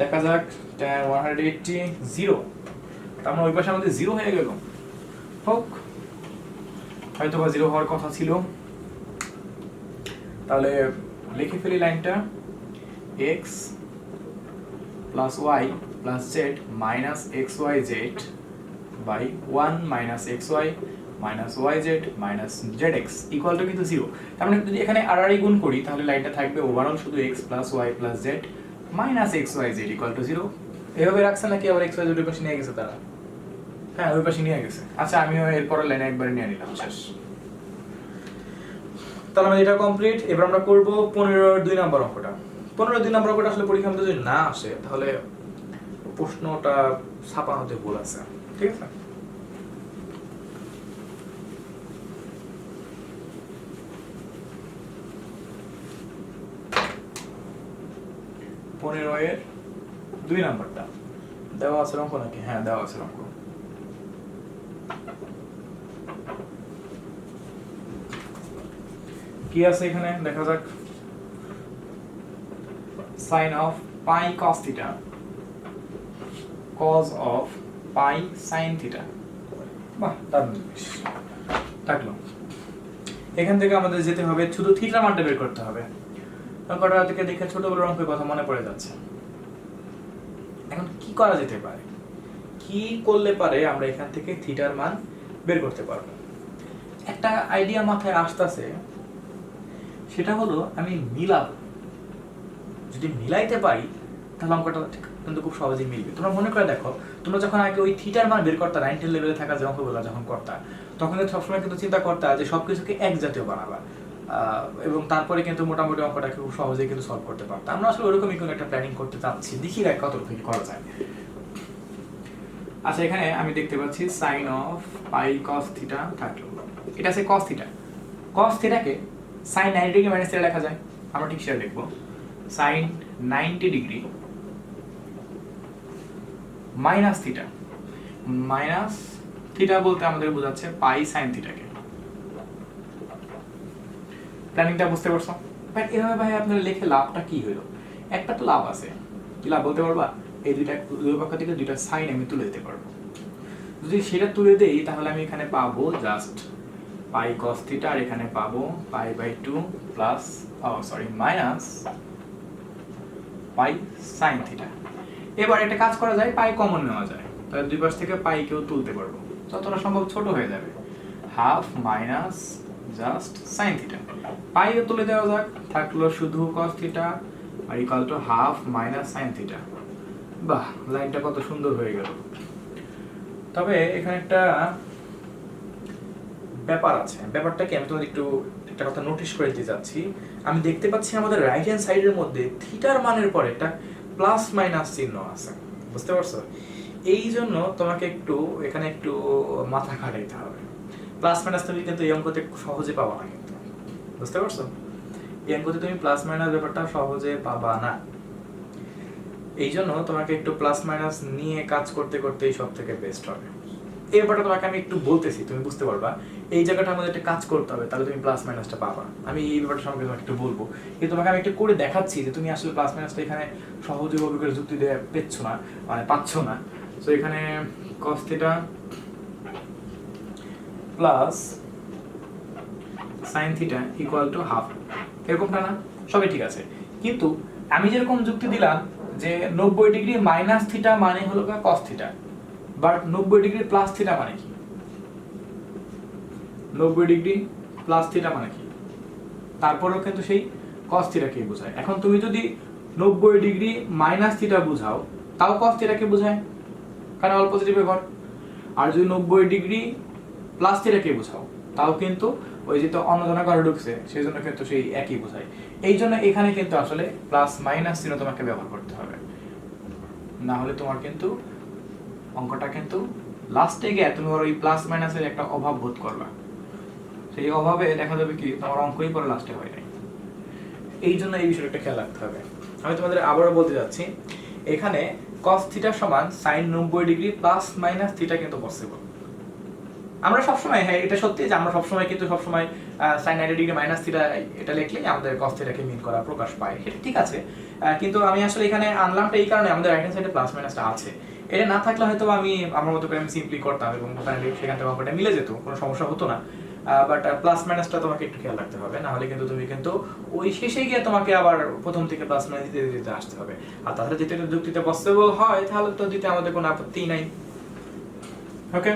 দেখা যাক। tan 180 0, তার মানে ওই পাশে আমাদের 0 হয়ে গেল। হোক, হয়তো বা 0 হওয়ার কথা ছিল। তাহলে লিখে ফেলি লাইনটা, x plus y plus z minus x y z by 1 minus x y minus y z minus z x equal to কিন্তু 0। তার মানে যদি এখানে আড়াআড়ি গুণ করি তাহলে লাইনটা থাকবে ওভারঅল শুধু x plus y plus z minus x y z equal to 0। এভাবে রাখছে নাকি আবার x y z এর পাশে নিয়ে গেছে তারা? হ্যাঁ, ওই পাশে নিয়ে গেছে। আচ্ছা, আমিও এরপরের লাইনে একবার নিয়ে নিলাম, শেষ। তাহলে আমাদের এটা কমপ্লিট। এবার আমরা করব 15-2 নম্বর অঙ্কটা। 15-2 নম্বর অঙ্কটা আসলে পরীক্ষার মধ্যে যদি না আসে তাহলে প্রশ্নটা ছাপানোতে ভুল আছে, ঠিক আছে? 15 এর 2 নাম্বারটা দেওয়া আছে অঙ্ক নাকি? হ্যাঁ দেওয়া আছে অঙ্ক। কি আছে এখানে দেখা যাক। sin of pi cos theta cos of pi sin theta। বাহ দারুণ জিনিস থাকলো। এখান থেকে আমাদের যেতে হবে শুধু থিটার মানটা বের করতে হবে। অঙ্কটা থেকে দেখে ছোটবেলার অঙ্কের কথা মনে পড়ে যাচ্ছে। এখন কি করা যেতে পারে, কি করলে পারে আমরা এখান থেকে থিটার মান বের করতে পারবো? একটা আইডিয়া মাথায় আসতেছে, সেটা হলো আমি মিলাবো। যদি মিলাইতে পারি তাহলে অঙ্কটা কিন্তু খুব সহজেই মিলবে। তোমরা মনে করে দেখো, তোমরা যখন আগে ওই থিটার মান বের করতা 9 লেভেলে থাকা যে অঙ্কগুলো যখন করতা, তখন কিন্তু সবসময় কিন্তু চিন্তা করতা যে সবকিছুকে এক জাতীয় বানাবা, এবং তারপরে কিন্তু মোটামুটি অঙ্কটাকে খুব সহজেই কিন্তু সলভ করতে পারতাম। আমরা আসলে ওরকমই কোনো একটা প্ল্যানিং করতে চাচ্ছি, দেখি দেখ কতটুকু কি করা যায়। আচ্ছা এখানে আমি দেখতে পাচ্ছি sine of pi cos theta থাকলো, এটা আছে কস থিটা। কস থিটাকে সাইন 90 ডিগ্রি মাইনাস থিটা লেখা যায়। আমরা ঠিক সেটা লিখবো, sine 90 degree minus theta. Minus theta বলতে আমাদের বোঝাচ্ছে পাই সাইন থিটাকে। প্ল্যানিংটা বুঝতে পারছো? বাট এভাবে ভাই আপনারা লিখে লাভটা কি হলো? একটা তো লাভ আছে, কি লাভ বলতে পারবা? এই দুই পক্ষ থেকে দুইটা সাইন আমি তুলে দিতে পারবো। যদি সেটা তুলে দেই তাহলে আমি এখানে পাবো জাস্ট পাই কস থিটা, আর এখানে পাবো pi by 2 plus minus pi sine theta. এবার একটা কাজ করা যায়, পাই কমন নেওয়া যায়, তাহলে দুই পাশ থেকে পাই কেউ তুলতে পারবো, যতটা সম্ভব ছোট হয়ে যাবে, half minus just sine theta. পাইও তুলে দেওয়া যাক, থাকলো শুধু কস থিটা আর equal to half minus sine theta. বাহ, লাইনটা কত সুন্দর হয়ে গেল। তবে এখানে একটা ব্যাপার আছে, ব্যাপারটা কি আমি তোমাদের একটু একটা কথা নোটিশ করে দিতে যাচ্ছি। আমি দেখতে পাচ্ছি আমাদের রাইট হ্যান্ড সাইডের মধ্যে থিটার মানের পরে একটা প্লাস মাইনাস চিহ্ন আছে, বুঝতে পারছো? এই জন্য তোমাকে একটু এখানে একটু মাথা খাটাইতে হবে। প্লাস মাইনাস তুমি কিন্তু এই অঙ্কতে সহজে পাবা না, কিন্তু বুঝতে পারছো? এই অঙ্কতে তুমি প্লাস মাইনাস ব্যাপারটা সহজে পাবা না। এই জন্য তোমাকে একটু প্লাস মাইনাস নিয়ে কাজ করতে করতেই সব থেকে বেস্ট হবে। এই ব্যাপারটা তোমাকে আমি একটু বলতেছি, তুমি বুঝতে পারবা। এই জায়গাটা আমাদের একটা কাজ করতে হবে, তাহলে তুমি প্লাস মাইনাসটা পাবা। আমি এই ব্যাপারটা সম্পর্কে তোমাকে একটু বলবো, কিন্তু তোমাকে আমি একটু করে দেখাচ্ছি যে তুমি আসলে প্লাস মাইনাসটা এখানে সহজে ভাবে করে যুক্তি দিয়ে পেচ্ছ না, মানে পাচ্ছ না। তো এখানে cos theta plus sin theta equal to half, এরকমটা না? সবই ঠিক আছে, কিন্তু আমি যেরকম যুক্তি দিলাম যে 90 ডিগ্রি মাইনাস থিটা মানে হলো cos theta, but 90 degree plus theta মানে কি? 90 ডিগ্রি প্লাস থিটা মানে কি? তারপরেও কিন্তু সেই cos থিটাকে বোঝায়। এখন তুমি যদি 90 ডিগ্রি মাইনাস থিটা বোঝাও, তাও cos থিটাকে বোঝায়, কারণ অল পজিটিভে ঘর। আর যদি 90 ডিগ্রি প্লাস থিটাকে বোঝাও, তাও কিন্তু ওই যে তো অন্যজনা ঘরে ঢুকছে, সেই জন্য কিন্তু সেই একই বোঝায়। এই জন্য এখানে কিন্তু আসলে প্লাস মাইনাস চিহ্ন তোমাকে ব্যবহার করতে হবে, না হলে তোমার কিন্তু অঙ্কটা কিন্তু লাস্টে গিয়ে তুমি ওই প্লাস মাইনাসের একটা অভাব বোধ করবা। সেই অভাবে দেখা যাবে কি তোমার অঙ্কই পরে লাস্টে হয় নাই। এই জন্য এই বিষয়টা খেয়াল রাখতে হবে। আমি তোমাদের আবারও বলতে যাচ্ছি, এখানে cos থিটা সমান sin 90 degree plus minus theta কিন্তু পসিবল। আমরা সবসময়, হ্যাঁ এটা সত্যি যে আমরা সবসময় কিন্তু সবসময় sin 90 ডিগ্রি মাইনাস থিটা এটা লিখলেই আমাদের cos থিটাকে মিন করা প্রকাশ পায়, এটা ঠিক আছে। কিন্তু আমি আসলে এখানে আনলামটা এই কারণে আমাদের রাইট হ্যান্ড সাইডে প্লাস মাইনাসটা আছে। এটা না থাকলে হয়তো আমি আমার মতো করে আমি সিম্পলি করতাম এবং সেখান থেকে অঙ্কটা মিলে যেত, কোনো সমস্যা হতো না। বাট প্লাস মাইনাসটা তোমাকে একটু খেয়াল রাখতে হবে, না হলে কিন্তু তুমি কিন্তু ওই শেষে গিয়ে তোমাকে আবার প্রথম থেকে প্লাস মাইনাস দিতে দিতে আসতে হবে। আর তাহলে যেটা যুক্তিতে পসিবল হয় তাহলে তো দিতে আমাদের কোনো আপত্তি নাই। ওকে,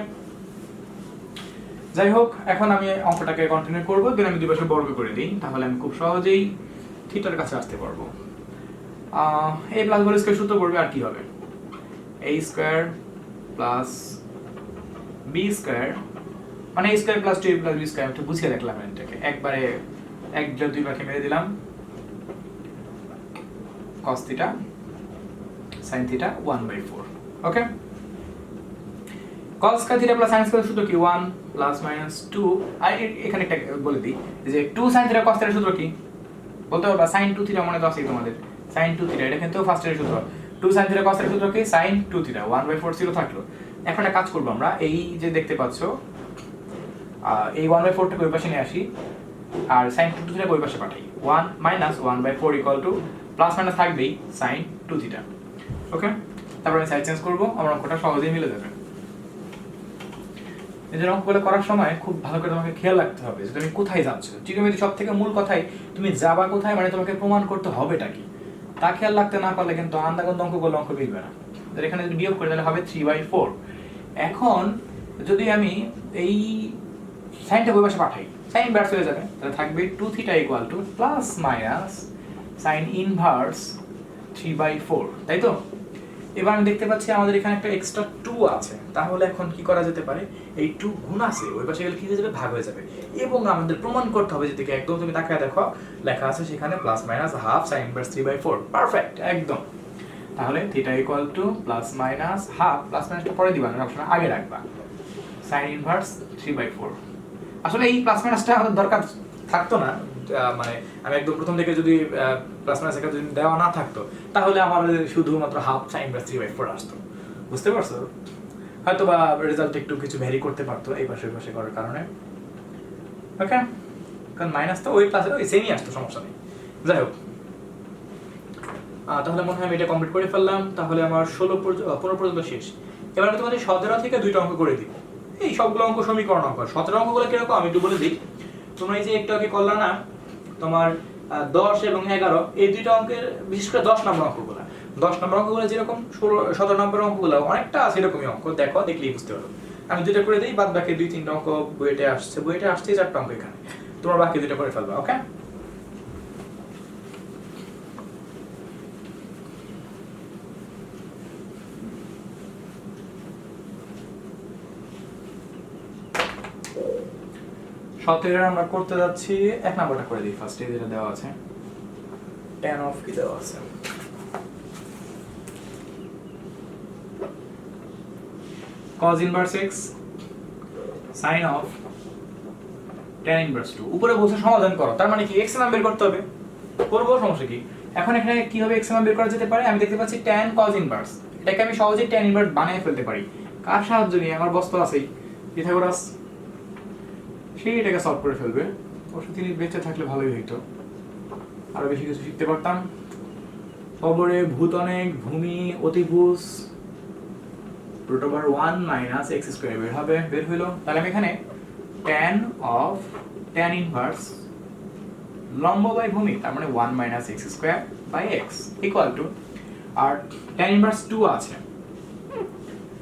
যাই হোক, এখন আমি অঙ্কটাকে কন্টিনিউ করবো, দেন আমি দুই পাশে বর্গ করে দিই, তাহলে আমি খুব সহজেই থিটার কাছে আসতে পারবো। a প্লাস বি স্কয়ার সূত্র পড়বে, আর কি হবে? a square plus b square মানে a square plus 2a plus b square. একটু বুঝিয়ে দেখলাম এটাকে, একবারে এক দুই পাশে মেরে দিলাম, cos থিটা sin থিটা 1/4। ওকে, cos theta plus sin square সূত্র কি? 1 প্লাস মাইনাস 2। আর এখানে একটা বলে দিই যে 2 sin থিটা cos থিটা সূত্র কি বলতে পারবা? sin 2 থিটা মনে তো আছেই তোমাদের, sin 2 থিটা, এটা কিন্তু ফার্স্ট এর সূত্র। 2 sin থিটা cos এর সূত্র কি sin 2 থিটা, 1/4 0 থাকলো। এখন একটা কাজ করব আমরা, এই যে দেখতে পাচ্ছো এই 1/4 টাকে ওই পাশে নিয়ে আসি আর sin 2 থিটা ওই পাশে পাঠাই। 1 - 1/4 প্লাস মাইনাস থাকবেই sin 2 থিটা। ওকে, তারপর আমি সাইড চেঞ্জ করব, আমার অঙ্কটা সহজেই মিলে যাবে। এই যে অঙ্কগুলো করার সময় খুব ভালো করে তোমাকে খেয়াল রাখতে হবে যে তুমি কোথায় যাচ্ছ। ত্রিকোণমিতি সবথেকে মূল কথাই তুমি যাবা কোথায়, মানে তোমাকে প্রমাণ করতে হবেটা কি, তা খেয়াল রাখতে না পারলে কিন্তু আন্দাগন্ধ অঙ্ক করলে অঙ্ক মিলবে না। এখানে যদি বিয়োগ করি তাহলে হবে 3/4। এখন যদি আমি এই সাইনটা ওই পাশে পাঠাই, সাইন ইনভার্স হয়ে যাবে, তাহলে থাকবে 2 theta plus minus sine inverse 3/4, তাই তো? এবার আমি দেখতে পাচ্ছি আমাদের এখানে একটা এক্সট্রা 2 আছে, তাহলে এখন কি করা যেতে পারে, এই 2 গুণ আছে ওই পাশে গেলে কি হয়ে যাবে, ভাগ হয়ে যাবে। এবং আমাদের প্রমাণ করতে হবে যেদিকে একদম তুমি তাকায় দেখো লেখা আছে সেখানে plus minus half sign inverse 3/4, perfect একদম। তাহলে theta plus minus half, plus মাইনাসটা পরে দিবা না, অপশন আগে রাখবা, সাইন ইনভার্স 3/4। আসলে এই প্লাস মাইনাসটা আমাদের দরকার থাকতো না, মানে আমি একদম প্রথম থেকে যদি প্লাস মাইনাস একটা যদি দেওয়া না থাকতো তাহলে আমার শুধুমাত্র হাফ সাইন ইনভার্স 3/4 আসতো। বুঝতে পারছো? হয়তো বা রেজাল্ট একটু কিছু ভ্যারি করতে পারতো এই পাশে ওই পাশে করার কারণে। ওকে, কারণ মাইনাস তো ওই প্লাসের ওই সেমই আসতো, সমস্যা নেই। যাই হোক, তাহলে মনে হয় আমি এটা কমপ্লিট করে ফেললাম। তাহলে আমার 15 পর্যন্ত শেষ। এবার আমি তোমাদের 17 থেকে 2টা অঙ্ক করে দিব। এই সবগুলো অঙ্ক সমীকরণ অঙ্ক। 17 অঙ্কগুলো কিরকম আমি একটু বলে দিই। তোমরা এই যে একটু আগে করলা না তোমার 10 এবং 11, এই দুইটা অঙ্কের বিশেষ করে 10 নম্বর অঙ্কগুলো, 10 নম্বর অঙ্কগুলো যেরকম 17 নম্বর অঙ্কগুলো অনেকটা আছে এরকমই অঙ্ক, দেখো দেখলেই বুঝতে পারো। আমি দুইটা করে দিই, বাদ বাকি 2-3টা অঙ্ক বইতে আসছে, 4টা অঙ্ক এখানে, তোমরা বাকি দুইটা করে ফেলবা। ওকে, সতেরো আমরা করতে যাচ্ছি। 1 নম্বরটা করে দিই ফার্স্টে, যেটা দেওয়া আছে tan অফ কি দেওয়া আছে, cos inverse x sin of tan inverse 2। উপরে বলছে সমাধান করো, তার মানে কি x এর মান বের করতে হবে, করবো, সমস্যা কি? এখন এখানে কিভাবে x এর মান বের করা যেতে পারে, আমি দেখতে পাচ্ছি tan cos ইনভার্স, এটাকে আমি সহজেই tan ইনভার্স বানিয়ে ফেলতে পারি। কার সাহায্য নিয়ে? আমার বস্তু আছেই পিথাগোরাস, সেই এটাকে সলভ করে ফেলবে। অবশ্য তিনি বেঁচে থাকলে ভালোই হইতো, আরো বেশি কিছু শিখতে পারতাম। খবরে ভূত অনেক, ভূমি অতিভুজ, √1 - x² বের হবে, বের হইলো। তাহলে আমি এখানে tan অফ tan ইনভার্স লম্ব বাই ভূমি, তার মানে 1 - x² x ইকুয়াল টু, আর tan ইনভার্স 2 আছে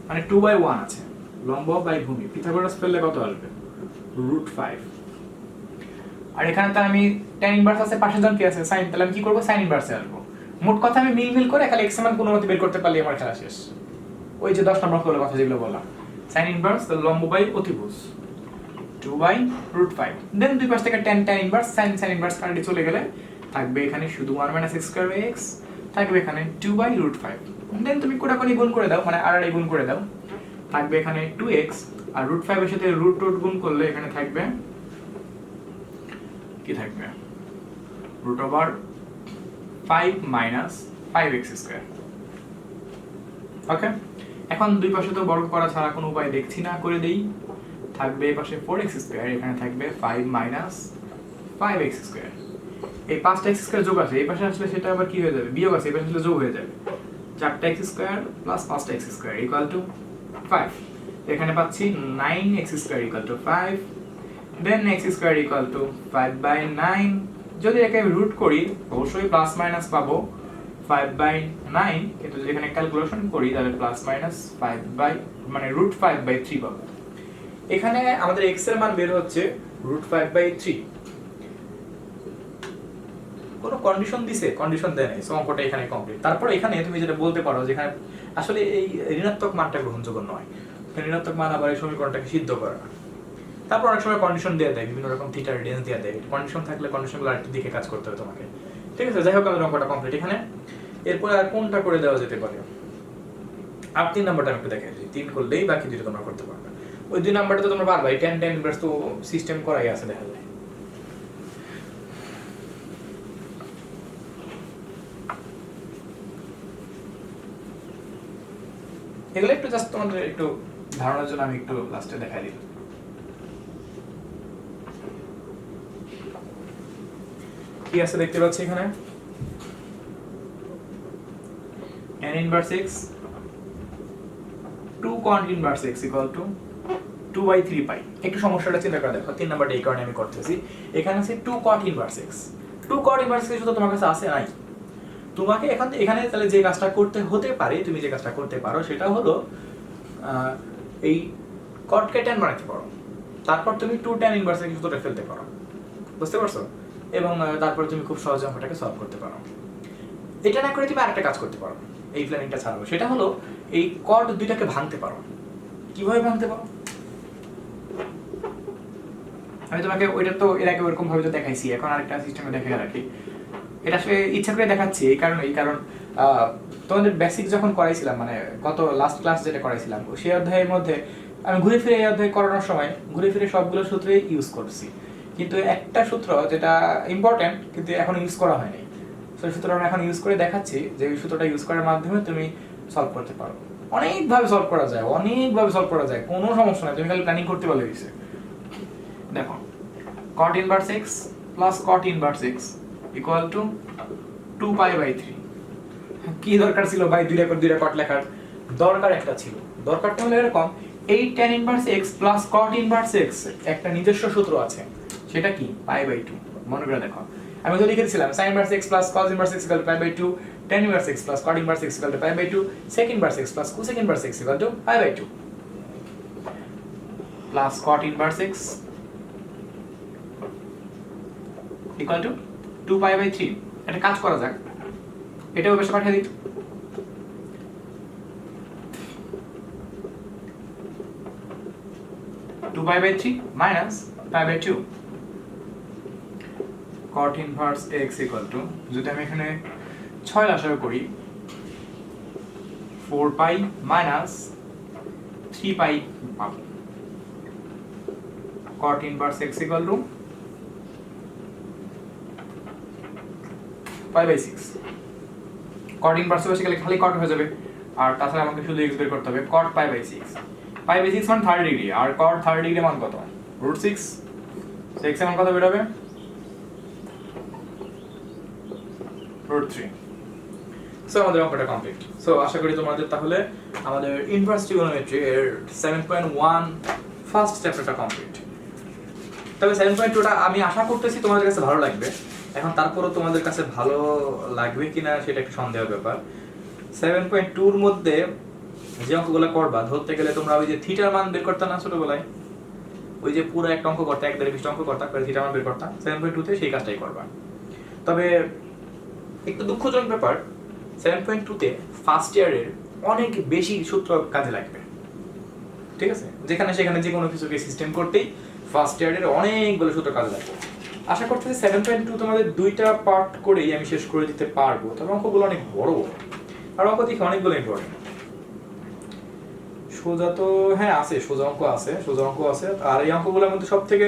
মানে 2/1 আছে, লম্ব বাই ভূমি, পিথাগোরাস ফেললে কত আসবে, √5। আর এখানে তো আমি tan ইনভার্স আছে, পাশে জন কি আছে sin, তাহলে আমি কি করব, sin ইনভার্সে আসবো। মোট কথা আমি মিল করে খালি x এর মান কোনো মতে বের করতে পারলে আমার খেলা শেষ। ওই যে 10 নম্বর কথা যেগুলো বললাম, sin ইনভার্স লম্ব বাই অতিভুজ 2/√5, দেন দুই পাশ থেকে tan inverse sin inverse currently চলে গেলে থাকবে এখানে শুধু 1 - x² x, থাকবে এখানে 2/√5। দেন তুমি কোটাকোনি গুণ করে দাও, মানে আর গুণ করে দাও, থাকবে এখানে 2x, আর √5 এর সাথে √√ গুণ করলে এখানে থাকবে কি, থাকবে √5 - 5x²। ওকে, এখন দুই পাশে তো বর্গ করা ছাড়া কোনো উপায় দেখছি না, করে দেই। থাকবে এই পাশে 4x², এখানে থাকবে 5 - 5x²। এই 5x² যোগ আছে, এই পাশে আসলে সেটা আবার কি হয়ে যাবে, বিয়োগ আছে, এই পাশে আসলে যোগ হয়ে যাবে। 4x² plus 5x² equal to 5। এখানে পাচ্ছি 9x² 5, দেন x² 5/9। যদি একে আমি রুট করি অবশ্যই প্লাস মাইনাস পাবো 5/9, কিন্তু যদি এখানে ক্যালকুলেশন করি তাহলে প্লাস মাইনাস 5 √5/3 পাবো। এখানে আমাদের x এর মান বের হচ্ছে √5/3। কোনো কন্ডিশন দিছে, কন্ডিশন দেয় নাই, সো অঙ্কটা এখানে কমপ্লিট। তারপর এখানে তুমি যেটা বলতে পারো যে এখানে আসলে এই ঋণাত্মক মানটা গ্রহণযোগ্য নয়, ঋণাত্মক মান আবার এই সমীকরণটাকে সিদ্ধ করে না। তারপর অনেক সময় কন্ডিশন দিয়ে দেয়, বিভিন্ন রকম থিটার রেঞ্জ দিয়ে দেয়, কন্ডিশন থাকলে কন্ডিশনগুলো আরেকটু দিকে কাজ করতে হবে তোমাকে। ঠিক আছে, যাই হোক আমাদের অঙ্কটা কমপ্লিট এখানে। এরপর আর কোনটা করে দেওয়া যেতে পারে, আর 3 নাম্বারটা আমি একটু দেখাই দিই, 3 করলেই বাকি দুটো তোমরা করতে পারবে। ওই 2 নাম্বারটা তো তোমরা পারবে, tan ইনভার্স তো সিস্টেম করাই আছে দেখা যায়। এগুলো একটু জাস্ট তোমাদের একটু ধারণার জন্য আমি একটু লাস্টে দেখাই দিই। কি আছে দেখতে পাচ্ছি এখানে n inverse x 2 cot inverse x equal to 2/3 পাই। একটু সমস্যাটা চিন্তা করে দেখো, 3 নাম্বারটা এই কারণে আমি করতেছি। এখানে আছে 2 cot inverse x 2 cot inverse x শুধু তোমার কাছে আছে নাই, তোমাকে এখানে তাহলে যে কাজটা করতে হতে পারে, তুমি যে কাজটা করতে পারো সেটা হলো এই cot কে tan বানাতে পারো, তারপর তুমি 2 tan inverse x ধরে ফেলতে পারো, বুঝতে পারছো? এবং তারপর তুমি খুব সহজে অঙ্কটাকে সলভ করতে পারো। এটা না করে তুমি আরেকটা কাজ করতে পারো এই প্ল্যানিংটা ছাড়াও, সেটা হলো এই cot দুইটাকে ভাঙতে পারো। কিভাবে ভাঙতে পারো? আমি তোমাকে ওইটা তো এর আগে ওরকম ভাবে তো দেখাইছি, এখন আরেকটা সিস্টেমে দেখে রাখি। এটা আসলে ইচ্ছা করে দেখাচ্ছি এই কারণ তোমাদের বেসিক যখন করাইছিলাম, মানে গত লাস্ট ক্লাস যেটা করাইছিলাম, সেই অধ্যায়ের মধ্যে আমি ঘুরে ফিরে এই অধ্যায় করানোর সময় ঘুরে ফিরে সবগুলো সূত্রই ইউজ করছি, কিন্তু একটা সূত্র যেটা ইম্পর্টেন্ট কিন্তু এখন ইউজ করা হয়নি, সেই সূত্রটা আমি এখন ইউজ করে দেখাচ্ছি, যে ওই সূত্রটা ইউজ করার মাধ্যমে তুমি সলভ করতে পারো। অনেকভাবে সলভ করা যায়, কোনো সমস্যা নাই, তুমি খালি প্ল্যানিং করতে পারলে হয়েছে। দেখো cot inverse x plus cot inverse x equal to 2π/3। কি দরকার ছিল ভাই দুইটা cot লেখার? দরকার একটা ছিল, দরকারটা হলো এরকম, এই tan inverse x plus cot inverse x একটা নিজস্ব সূত্র আছে, সেটা কি π/2। মনে করে দেখো, আমি তো লিখে দিয়েছিলাম sin inverse x plus cos inverse x equal to π/2, tan inverse x plus cot inverse x equal to π/2, sec inverse x plus cosec inverse x equal to π/2 plus cot inverse x equal to 2π/3। এটা কাজ করা যাক, এটাও বেশি পাঠিয়ে দিই। Two π/3 minus π/2 cot inverse x equal to, যদি আমি এখানে 6 লসাগু করি, 4π minus 3π পাবো। cot inverse x equal to π/6। cot inverse basically খালি cot হয়ে যাবে, আর তাছাড়া আমাকে শুধু x বের করতে হবে। cot π/6, π/6 মানে 30 ডিগ্রি, আর cot 30 ডিগ্রি মান কত? √6। সো x এর মান কত বের হবে? √3। সো আমাদের অঙ্কটা কমপ্লিট। সো আশা করি তোমাদের তাহলে আমাদের ইনভার্স ট্রিগোনোমেট্রি এর 7.1 ফার্স্ট চ্যাপ্টারটা কমপ্লিট। তবে 7.2টা আমি আশা করতেছি তোমাদের কাছে ভালো লাগবে। এখন তারপরও তোমাদের কাছে ভালো লাগবে কিনা সেটা একটু সন্দেহের ব্যাপার। 7.2 এর মধ্যে যে অঙ্কগুলো করবা, ধরতে গেলে তোমরা ওই যে থিটার মান বের করতে না ছোটবেলায়, ওই যে পুরো একটা অঙ্ক করতে, 1/20 অঙ্ক করতে করে থিটার মান বের করতে, 7.2 তে সেই কাজটাই করবা। তবে একটু দুঃখজনক ব্যাপার, 7.2 তে ফার্স্ট ইয়ারের অনেক বেশি সূত্র কাজে লাগবে, ঠিক আছে? যেখানে সেখানে যে কোনো কিছুকে সিস্টেম করতেই ফার্স্ট ইয়ারের অনেকগুলো সূত্র কাজে লাগবে। আশা করতেছি 7.2 তোমাদের দুইটা পার্ট করেই আমি শেষ করে দিতে পারবো। তবে অঙ্কগুলো অনেক বড় বড়, আর অঙ্ক দেখি অনেকগুলো ইম্পর্টেন্ট। সোজা তো হ্যাঁ আছে, সোজা অঙ্ক আছে। আর এই অঙ্কগুলোর মধ্যে সব থেকে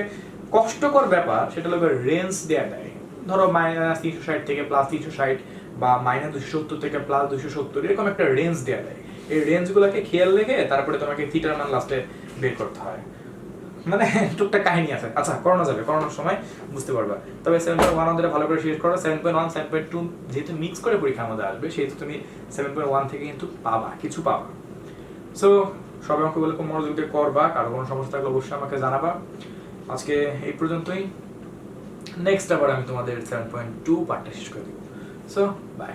কষ্টকর ব্যাপার সেটা হলো রেঞ্জ দেয়া দেয়। ধরো -360 থেকে +360 বা -270 থেকে +270, এরকম একটা রেঞ্জ দেয়া দেয়। এই রেঞ্জগুলোকে খেয়াল রেখে তারপরে তোমাকে থিটার মান লাস্টে বের করতে হয়। মানে টুকটাক কাহিনী আছে। আচ্ছা, করোনার সময় বুঝতে পারবা। তবে 7.1 আমাদের ভালো করে শেষ করো। 7.1 7.2 যেহেতু মিক্স করে পরীক্ষা আমাদের আসবে, সেহেতু তুমি 7.1 থেকে কিন্তু কিছু পাবা। সো সবাই অঙ্কগুলো খুব মনোযোগ দিয়ে করবা। কারো কোনো সমস্যা থাকলে অবশ্যই আমাকে জানাবা। আজকে এই পর্যন্তই। নেক্সট আবার আমি তোমাদের 7.2 পার্টটা শেষ করে দেব। So by.